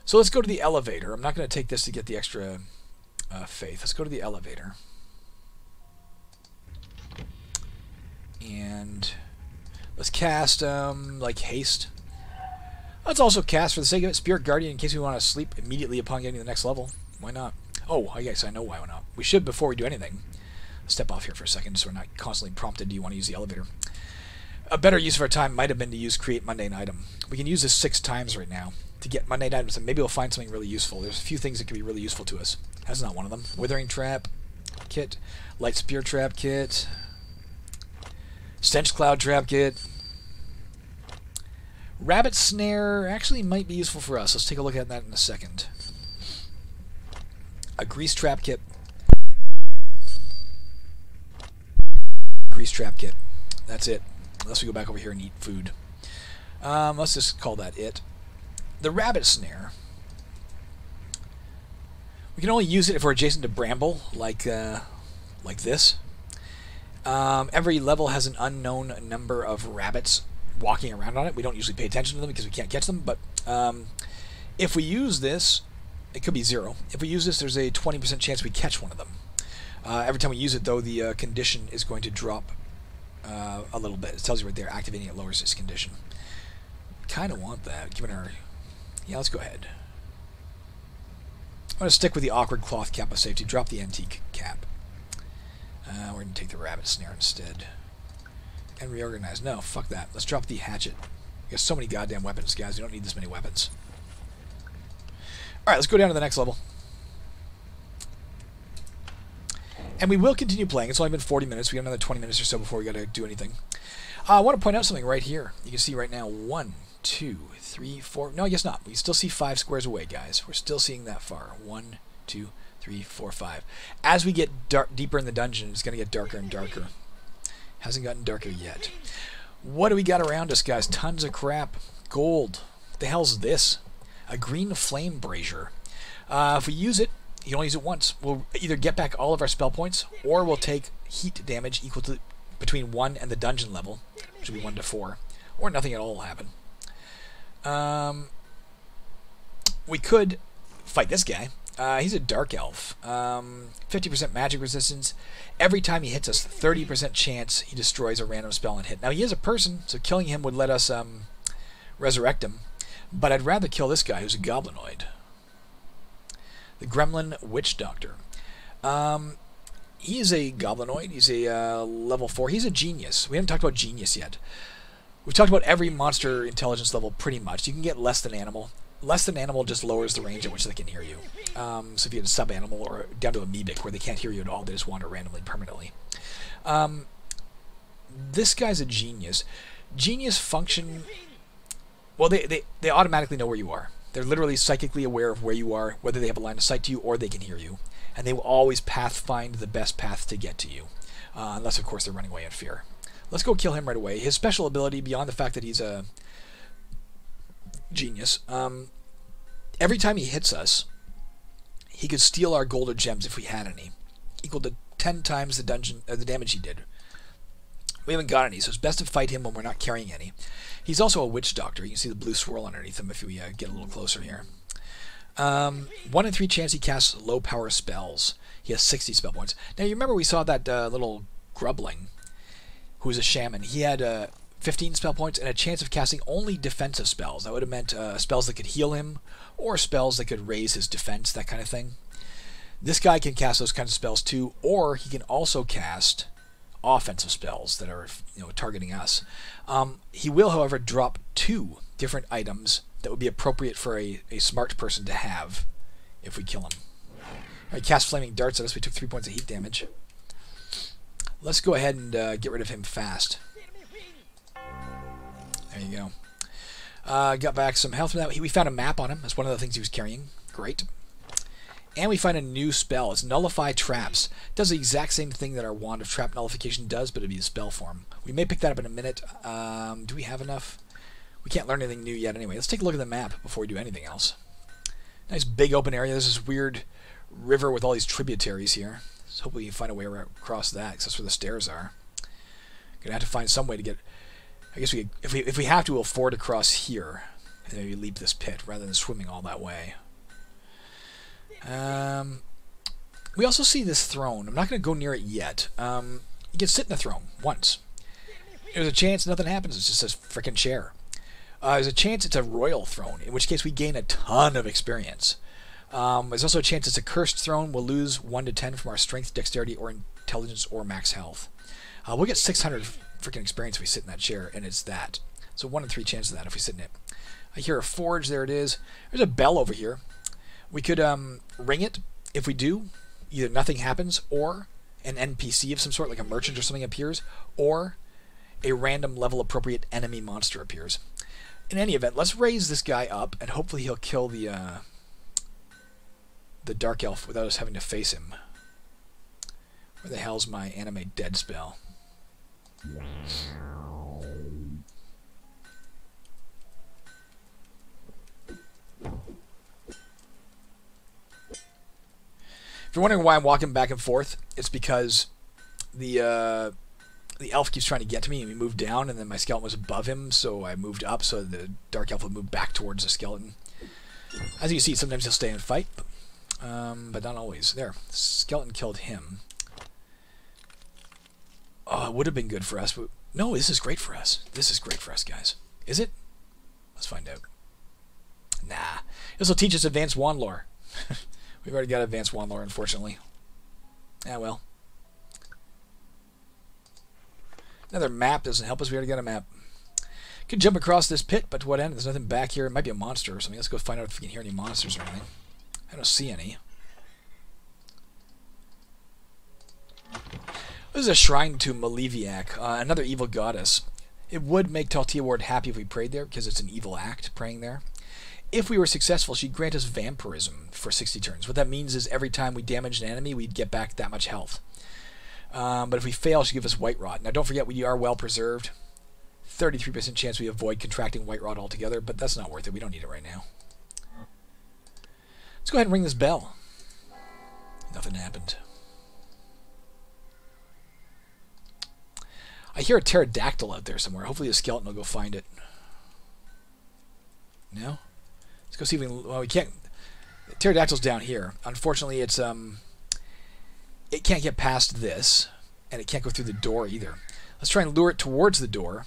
So let's go to the elevator. I'm not going to take this to get the extra faith. Let's go to the elevator. And let's cast, like, haste. Let's also cast, for the sake of it, Spirit Guardian in case we want to sleep immediately upon getting to the next level. Why not? Oh, I guess I know why not. We should, before we do anything, step off here for a second so we're not constantly prompted, do you want to use the elevator? A better use of our time might have been to use Create Mundane Item. We can use this 6 times right now to get mundane items, and maybe we'll find something really useful. There's a few things that could be really useful to us. That's not one of them. Withering Trap Kit, Light Spear Trap Kit, Stench Cloud Trap Kit. Rabbit Snare actually might be useful for us. Let's take a look at that in a second. A Grease Trap Kit. Grease Trap Kit. That's it. Unless we go back over here and eat food. Let's just call that it. The Rabbit Snare. We can only use it if we're adjacent to bramble, like this. Every level has an unknown number of rabbits walking around on it. We don't usually pay attention to them because we can't catch them, but if we use this, it could be 0. If we use this, there's a 20% chance we catch one of them. Every time we use it, though, the condition is going to drop a little bit. It tells you right there, activating it lowers its condition. Kind of want that, given our... Yeah, let's go ahead. I'm going to stick with the awkward cloth cap of safety. Drop the antique cap. We're going to take the rabbit snare instead. And reorganize. No, fuck that. Let's drop the hatchet. We got so many goddamn weapons, guys. We don't need this many weapons. Alright, let's go down to the next level. And we will continue playing. It's only been 40 minutes. We got another 20 minutes or so before we got to do anything. I want to point out something right here. You can see right now 1, 2, 3, 4. No, I guess not. We still see 5 squares away, guys. We're still seeing that far. 1, 2, 3, 4, 5. As we get deeper in the dungeon, it's going to get darker and darker. Hasn't gotten darker yet. What do we got around us, guys? Tons of crap. Gold. What the hell's this? A green flame brazier. If we use it, you can only use it once. We'll either get back all of our spell points, or we'll take heat damage equal to between 1 and the dungeon level, which will be 1 to 4, or nothing at all will happen. We could fight this guy. He's a dark elf. 50% magic resistance. Every time he hits us, 30% chance he destroys a random spell and hit. Now, he is a person, so killing him would let us resurrect him. But I'd rather kill this guy, who's a goblinoid. The Gremlin Witch Doctor. He is a goblinoid. He's a level 4. He's a genius. We haven't talked about genius yet. We've talked about every monster intelligence level pretty much. You can get less than animal. Less than animal just lowers the range at which they can hear you. So if you had a sub-animal or down to amoebic where they can't hear you at all, they just wander randomly permanently. This guy's a genius. Genius function... Well, they automatically know where you are. They're literally psychically aware of where you are, whether they have a line of sight to you or they can hear you. And they will always find the best path to get to you. Unless, of course, they're running away in fear. Let's go kill him right away. His special ability, beyond the fact that he's a genius, every time he hits us, he could steal our gold or gems if we had any, equal to 10 times the damage he did. We haven't got any, so it's best to fight him when we're not carrying any. He's also a witch doctor. You can see the blue swirl underneath him if we get a little closer here. 1 in 3 chance he casts low power spells. He has 60 spell points. Now, you remember we saw that little grubling who was a shaman. He had 15 spell points and a chance of casting only defensive spells. That would have meant spells that could heal him or spells that could raise his defense, that kind of thing. This guy can cast those kinds of spells too, or he can also cast offensive spells that are targeting us. He will, however, drop 2 different items that would be appropriate for a smart person to have if we kill him. All right, cast flaming darts at us. We took 3 points of heat damage. Let's go ahead and get rid of him fast. There you go. Got back some health from that. We found a map on him. That's one of the things he was carrying. Great. And we find a new spell. It's Nullify Traps. It does the exact same thing that our Wand of Trap Nullification does, but it'll be a spell form. We may pick that up in a minute. Do we have enough? We can't learn anything new yet anyway. Let's take a look at the map before we do anything else. Nice big open area. There's this weird river with all these tributaries here. Let's hope we can find a way across that, because that's where the stairs are. Gonna have to find some way to get... I guess if we have to, we'll ford across here and maybe leap this pit rather than swimming all that way. We also see this throne. I'm not going to go near it yet. You can sit in the throne once. There's a chance nothing happens. It's just a frickin' chair. There's a chance it's a royal throne, in which case we gain a ton of experience. There's also a chance it's a cursed throne. We'll lose 1 to 10 from our strength, dexterity, or intelligence, or max health. We'll get 600 freaking experience if we sit in that chair, and it's that. So 1 in 3 chance of that if we sit in it. I hear a forge. There it is. There's a bell over here. We could ring it. If we do, either nothing happens, or an NPC of some sort, like a merchant or something appears, or a random level appropriate enemy monster appears. In any event, let's raise this guy up, and hopefully he'll kill the dark elf without us having to face him. Where the hell's my animate dead spell? If you're wondering why I'm walking back and forth, it's because the elf keeps trying to get to me, and we moved down, and then my skeleton was above him, so I moved up so the dark elf would move back towards the skeleton. As you can see, sometimes he'll stay and fight, but not always. There, the skeleton killed him. Oh, it would have been good for us, but no, this is great for us. This is great for us, guys. Is it? Let's find out. Nah. This will teach us advanced wand lore. We've already got advanced wand lore, unfortunately. Ah, well. Another map doesn't help us. We already got a map. Could jump across this pit, but to what end? There's nothing back here. It might be a monster or something. Let's go find out if we can hear any monsters or anything. I don't see any. This is a shrine to Maleviac, another evil goddess. It would make Talltiowardan happy if we prayed there, because it's an evil act, praying there. If we were successful, she'd grant us vampirism for 60 turns. What that means is every time we damaged an enemy, we'd get back that much health. But if we fail, she'd give us White Rot. Now, don't forget, we are well preserved. 33% chance we avoid contracting White Rot altogether, but that's not worth it. We don't need it right now. Let's go ahead and ring this bell. Nothing happened. I hear a pterodactyl out there somewhere. Hopefully a skeleton will go find it. No? Let's go see if we can... Well, we can't... The pterodactyl's down here. Unfortunately, it's... It can't get past this, and it can't go through the door either. Let's try and lure it towards the door,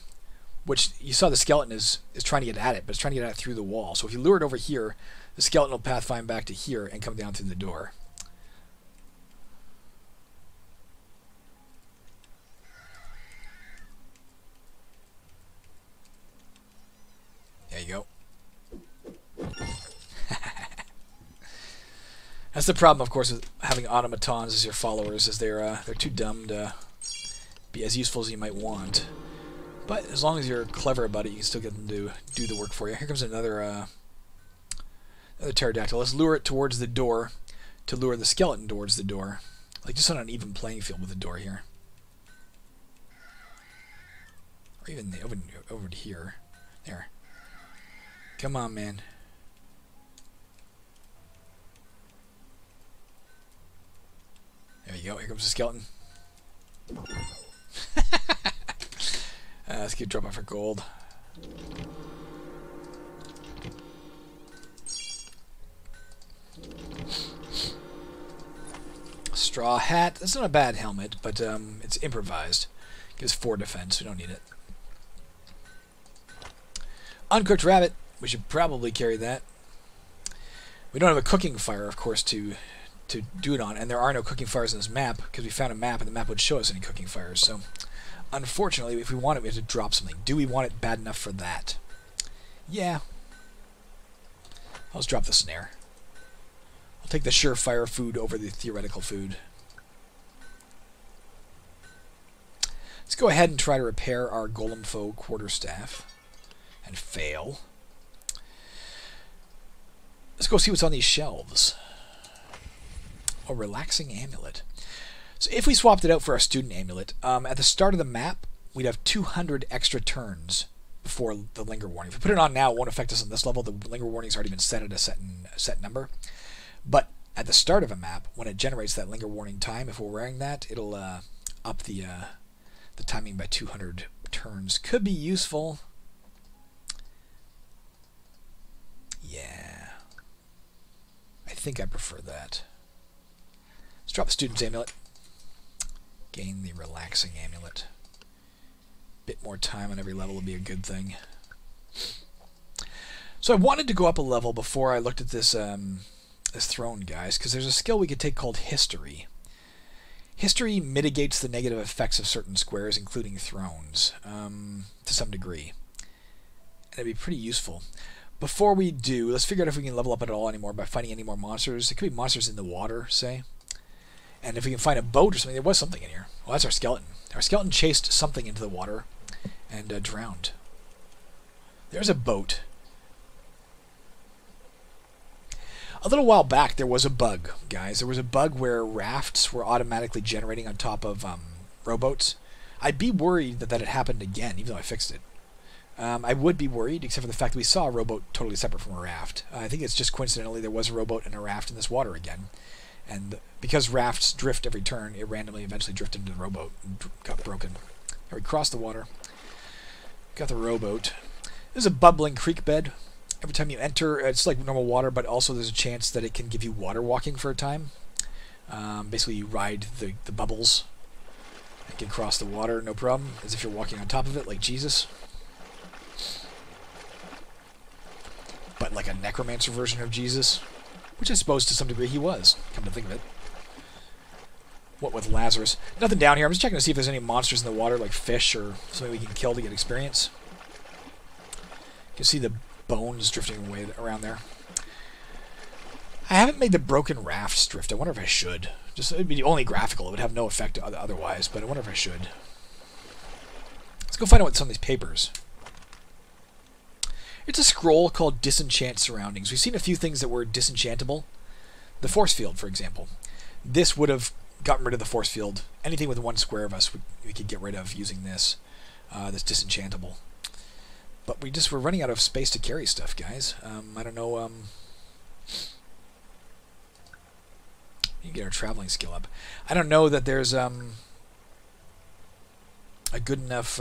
which you saw the skeleton is trying to get at it, but it's trying to get at it through the wall. So if you lure it over here, the skeleton will pathfind back to here and come down through the door. There you go. That's the problem, of course, with having automatons as your followers, is they're too dumb to be as useful as you might want. But as long as you're clever about it, you can still get them to do the work for you. Here comes another pterodactyl. Let's lure it towards the door to lure the skeleton towards the door. Like just on an even playing field with the door here. Or even over to here. There. Come on, man. There you go. Here comes the skeleton. Let's get drop off for gold. Straw hat. That's not a bad helmet, but it's improvised. Gives 4 defense. We don't need it. Uncooked rabbit. We should probably carry that. We don't have a cooking fire, of course, to do it on, and there are no cooking fires in this map because we found a map and the map would show us any cooking fires. So unfortunately, if we want it, we have to drop something. Do we want it bad enough for that? Yeah. Let's drop the snare. I'll take the surefire food over the theoretical food. Let's go ahead and try to repair our golem foe quarterstaff and fail. Let's go see what's on these shelves. A relaxing amulet. So if we swapped it out for our student amulet, at the start of the map, we'd have 200 extra turns before the linger warning. If we put it on now, it won't affect us on this level. The linger warning's already been set at a set number. But at the start of a map, when it generates that linger warning time, if we're wearing that, it'll up the timing by 200 turns. Could be useful. Yeah. I think I prefer that. Let's drop the student's amulet. Gain the relaxing amulet. Bit more time on every level would be a good thing. So I wanted to go up a level before I looked at this this throne, guys, because there's a skill we could take called History. History mitigates the negative effects of certain squares, including thrones, to some degree. And it'd be pretty useful. Before we do, let's figure out if we can level up at all anymore by finding any more monsters. It could be monsters in the water, say. And if we can find a boat or something, there was something in here. Well, that's our skeleton. Our skeleton chased something into the water and drowned. There's a boat. A little while back, there was a bug, guys. There was a bug where rafts were automatically generating on top of rowboats. I'd be worried that had happened again, even though I fixed it. I would be worried, except for the fact that we saw a rowboat totally separate from a raft. I think it's just coincidentally there was a rowboat and a raft in this water again. And because rafts drift every turn, it randomly eventually drifted into the rowboat and got broken. Here we crossed the water. Got the rowboat. This is a bubbling creek bed. Every time you enter, it's like normal water, but also there's a chance that it can give you water walking for a time. Basically, you ride the bubbles and can cross the water, no problem, as if you're walking on top of it, like Jesus. But like a Necromancer version of Jesus, which I suppose to some degree he was, come to think of it. What with Lazarus? Nothing down here. I'm just checking to see if there's any monsters in the water, like fish or something we can kill to get experience. You can see the bones drifting away around there. I haven't made the broken rafts drift. I wonder if I should. Just it'd be only graphical. It would have no effect otherwise, but I wonder if I should. Let's go find out what's on these papers. It's a scroll called Disenchant Surroundings. We've seen a few things that were disenchantable. The force field, for example. This would have gotten rid of the force field. Anything with 1 square of us we could get rid of using this. That's disenchantable. But we're running out of space to carry stuff, guys. I don't know. You get our traveling skill up. I don't know that there's a good enough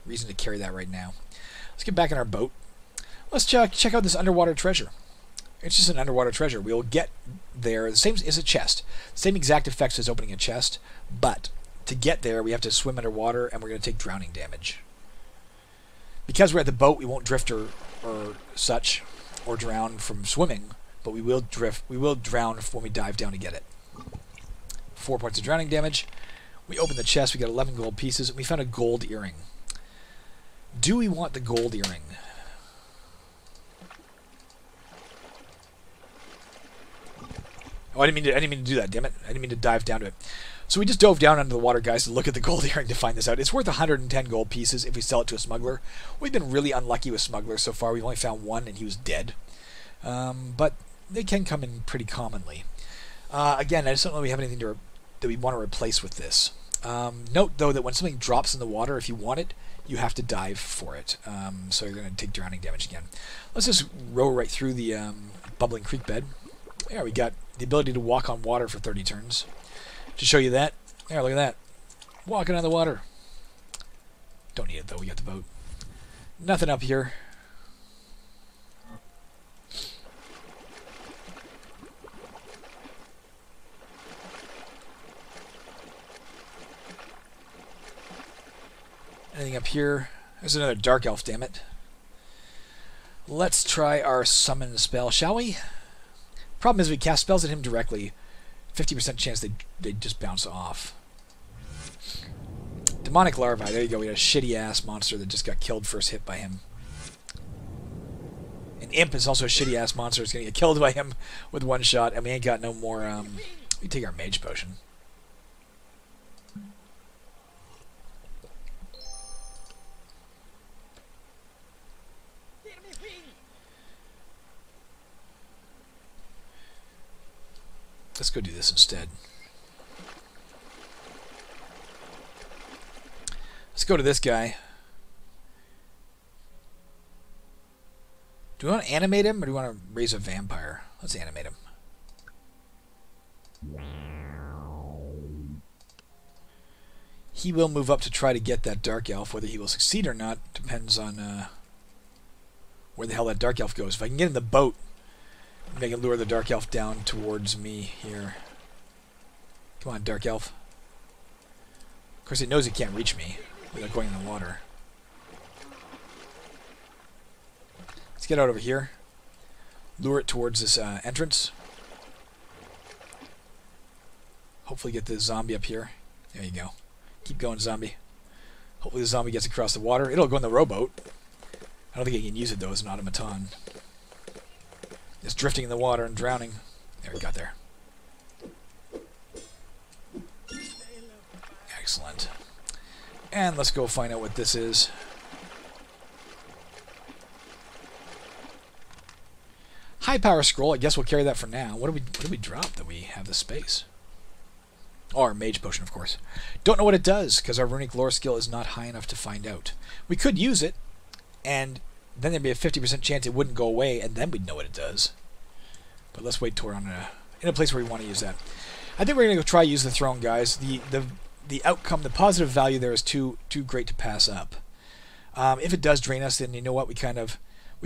reason to carry that right now. Let's get back in our boat. Let's check out this underwater treasure. It's just an underwater treasure. We'll get there. The same as a chest. Same exact effects as opening a chest, but to get there we have to swim underwater and we're going to take drowning damage. Because we're at the boat, we won't drift or such, or drown from swimming, but we will drown when we dive down to get it. 4 points of drowning damage. We open the chest, we got 11 gold pieces, and we found a gold earring. Do we want the gold earring? Oh, I didn't mean to do that, damn it. I didn't mean to dive down to it. So we just dove down under the water, guys, to look at the gold earring to find this out. It's worth 110 gold pieces if we sell it to a smuggler. We've been really unlucky with smugglers so far. We've only found one, and he was dead. But they can come in pretty commonly. Again, I just don't know if we have anything that we want to replace with this. Note, though, that when something drops in the water, if you want it, you have to dive for it. So you're going to take drowning damage again. Let's just row right through the bubbling creek bed. There, we got the ability to walk on water for 30 turns. To show you that, there, look at that. Walking on the water. Don't need it, though. We got the boat. Nothing up here. Anything up here? There's another dark elf, damn it. Let's try our summon spell, shall we? Problem is we cast spells at him directly. 50% chance they just bounce off. Demonic larvae, there you go. We had a shitty-ass monster that just got killed first hit by him. An imp is also a shitty-ass monster. It's going to get killed by him with 1 shot, and we ain't got no more... we take our mage potion. Let's go do this instead. Let's go to this guy. Do we want to animate him, or do we want to raise a vampire? Let's animate him. He will move up to try to get that dark elf. Whether he will succeed or not depends on where the hell that dark elf goes. If I can get in the boat, maybe I can lure the dark elf down towards me here. Come on, dark elf. Of course, it knows it can't reach me without going in the water. Let's get out over here. Lure it towards this entrance. Hopefully get the zombie up here. There you go. Keep going, zombie. Hopefully the zombie gets across the water. It'll go in the rowboat. I don't think I can use it, though, as an automaton. It's drifting in the water and drowning. There, we got there. Excellent. And let's go find out what this is. High power scroll. I guess we'll carry that for now. What do we drop that we have the space? Oh, our mage potion, of course. Don't know what it does, because our runic lore skill is not high enough to find out. We could use it, and then there'd be a 50% chance it wouldn't go away, and then we'd know what it does. But let's wait till we're in a place where we want to use that. I think we're going to go try use the throne, guys. The outcome, the positive value there is too great to pass up. If it does drain us, then you know what? We kind of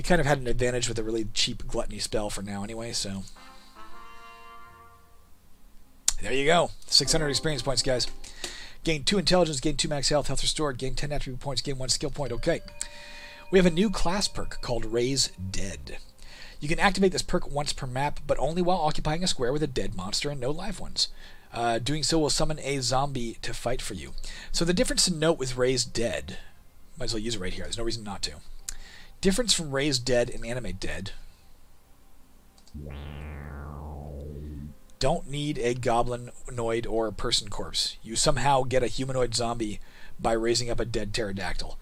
had an advantage with a really cheap gluttony spell for now anyway, so... There you go. 600 experience points, guys. Gain 2 intelligence, gain 2 max health, health restored, gain 10 attribute points, gain 1 skill point. Okay. We have a new class perk called Raise Dead. You can activate this perk once per map, but only while occupying a square with a dead monster and no live ones. Doing so will summon a zombie to fight for you. So the difference to note with Raise Dead, might as well use it right here. There's no reason not to. Difference from Raise Dead and Animate Dead. Don't need a goblinoid or a person corpse. You somehow get a humanoid zombie by raising up a dead pterodactyl.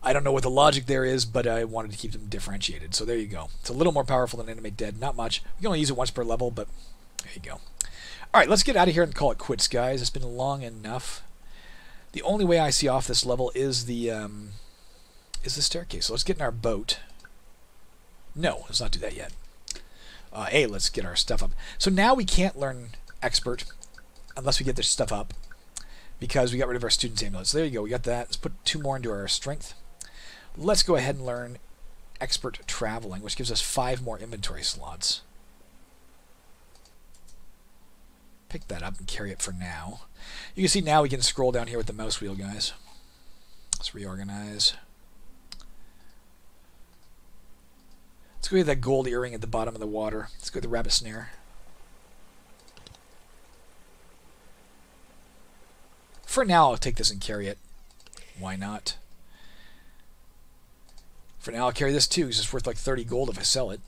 I don't know what the logic there is, but I wanted to keep them differentiated. So there you go. It's a little more powerful than Animate Dead. Not much. We can only use it once per level, but there you go. All right, let's get out of here and call it quits, guys. It's been long enough. The only way I see off this level is the staircase. So let's get in our boat. No, let's not do that yet. Let's get our stuff up. So now we can't learn Expert unless we get this stuff up, because we got rid of our Student's Amulet. So there you go. We got that. Let's put 2 more into our Strength. Let's go ahead and learn Expert Traveling, which gives us 5 more inventory slots. Pick that up and carry it for now. You can see now we can scroll down here with the mouse wheel, guys. Let's reorganize. Let's go get that gold earring at the bottom of the water. Let's go to the rabbit snare. For now, I'll take this and carry it. Why not? For now, I'll carry this too, because it's worth like 30 gold if I sell it.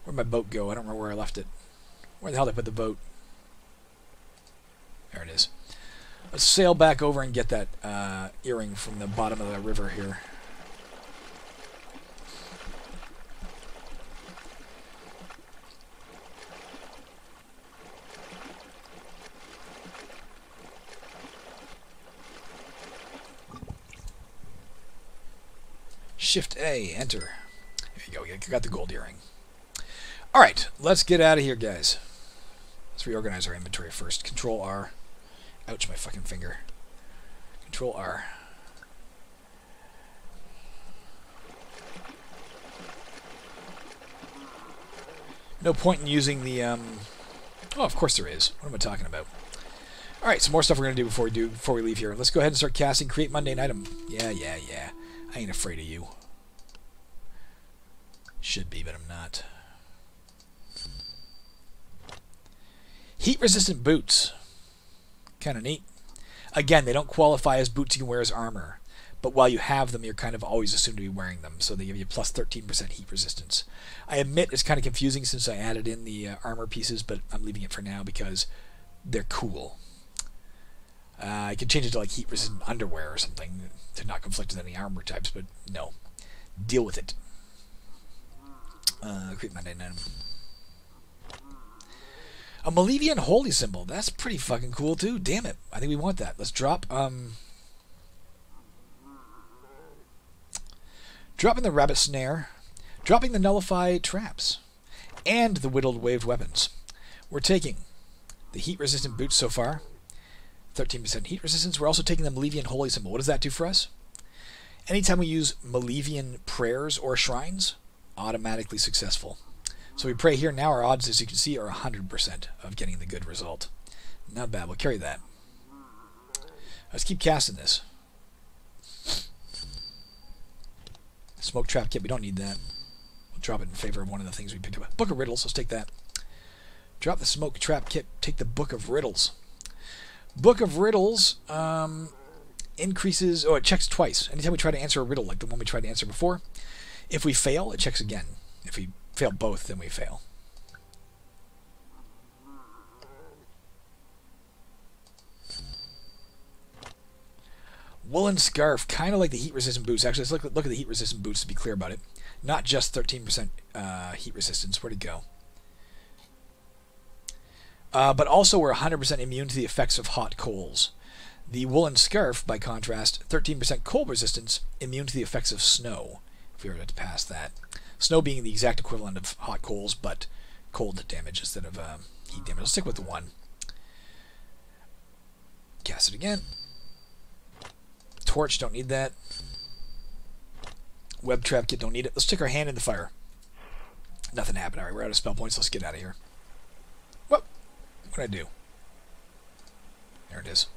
Where'd my boat go? I don't remember where I left it. Where the hell did I put the boat? There it is. Let's sail back over and get that earring from the bottom of the river here. Shift A, enter. There you go, we got the gold earring. Alright, let's get out of here, guys. Let's reorganize our inventory first. Control R. Ouch, my fucking finger. Control R. No point in using the, Oh, of course there is. What am I talking about? Alright, some more stuff we're going to do before we leave here. Let's go ahead and start casting Create Mundane Item. Yeah. I ain't afraid of you. Should be, but I'm not. Heat-resistant boots. Kind of neat. Again, they don't qualify as boots you can wear as armor, but while you have them, you're kind of always assumed to be wearing them, so they give you plus 13% heat resistance. I admit it's kind of confusing since I added in the armor pieces, but I'm leaving it for now because they're cool. I could change it to like heat-resistant underwear or something to not conflict with any armor types, but no. Deal with it. Create Mundane Item. A Malevian Holy Symbol. That's pretty fucking cool, too. Damn it. I think we want that. Let's drop, dropping the Rabbit Snare. Dropping the Nullify Traps. And the Whittled Waved Weapons. We're taking the heat-resistant boots so far. 13% heat resistance. We're also taking the Malevian Holy Symbol. What does that do for us? Anytime we use Malevian prayers or shrines, automatically successful. So we pray here now. Our odds, as you can see, are 100% of getting the good result. Not bad. We'll carry that. Let's keep casting this. Smoke Trap Kit. We don't need that. We'll drop it in favor of one of the things we picked up. Book of Riddles. Let's take that. Drop the Smoke Trap Kit. Take the Book of Riddles. Book of Riddles increases... Oh, it checks twice. Anytime we try to answer a riddle, like the one we tried to answer before, if we fail, it checks again. If we fail both, then we fail. Woolen Scarf, kind of like the heat-resistant boots. Actually, let's look at the heat-resistant boots to be clear about it. Not just 13% heat resistance. Where'd it go? But also we're 100% immune to the effects of hot coals. The Woolen Scarf, by contrast, 13% cold resistance, immune to the effects of snow, if we were to pass that. Snow being the exact equivalent of hot coals, but cold damage instead of heat damage. Let's stick with the one. Cast it again. Torch, don't need that. Web Trap Kit, don't need it. Let's stick our hand in the fire. Nothing happened. Alright, we're out of spell points. Let's get out of here. What did I do? There it is.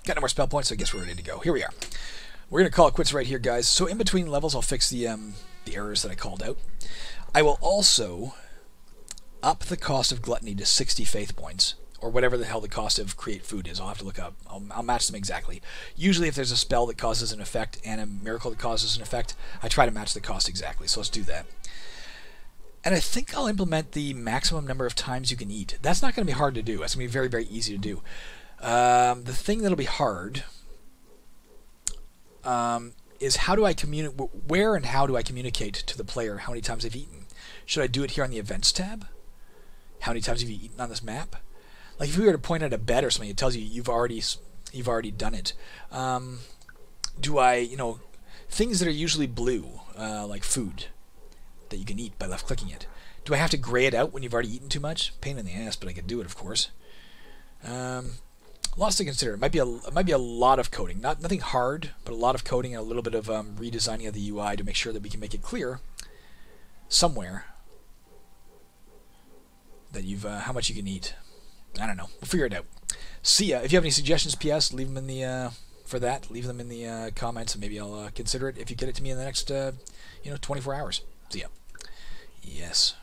Got no more spell points, so I guess we're ready to go. Here we are. We're going to call it quits right here, guys. So in between levels, I'll fix the errors that I called out. I will also up the cost of Gluttony to 60 faith points. or whatever the hell the cost of create food is. I'll have to look up. I'll match them exactly. Usually if there's a spell that causes an effect and a miracle that causes an effect, I try to match the cost exactly. So let's do that. And I think I'll implement the maximum number of times you can eat. That's not going to be hard to do. That's going to be very, very easy to do. The thing that'll be hard is how do I communicate, where and how do I communicate to the player how many times I've eaten? Should I do it here on the events tab? How many times have you eaten on this map? Like if we were to point at a bed or something, it tells you you've already done it. Do I, things that are usually blue, like food that you can eat by left clicking it. Do I have to gray it out when you've already eaten too much? Pain in the ass, but I could do it, of course. Lots to consider. It might be a lot of coding, nothing hard, but a lot of coding and a little bit of redesigning of the UI to make sure that we can make it clear somewhere that you've how much you can eat. I don't know. We'll figure it out. See ya. If you have any suggestions, PS, leave them in the leave them in the comments, and maybe I'll consider it if you get it to me in the next 24 hours. See ya. Yes.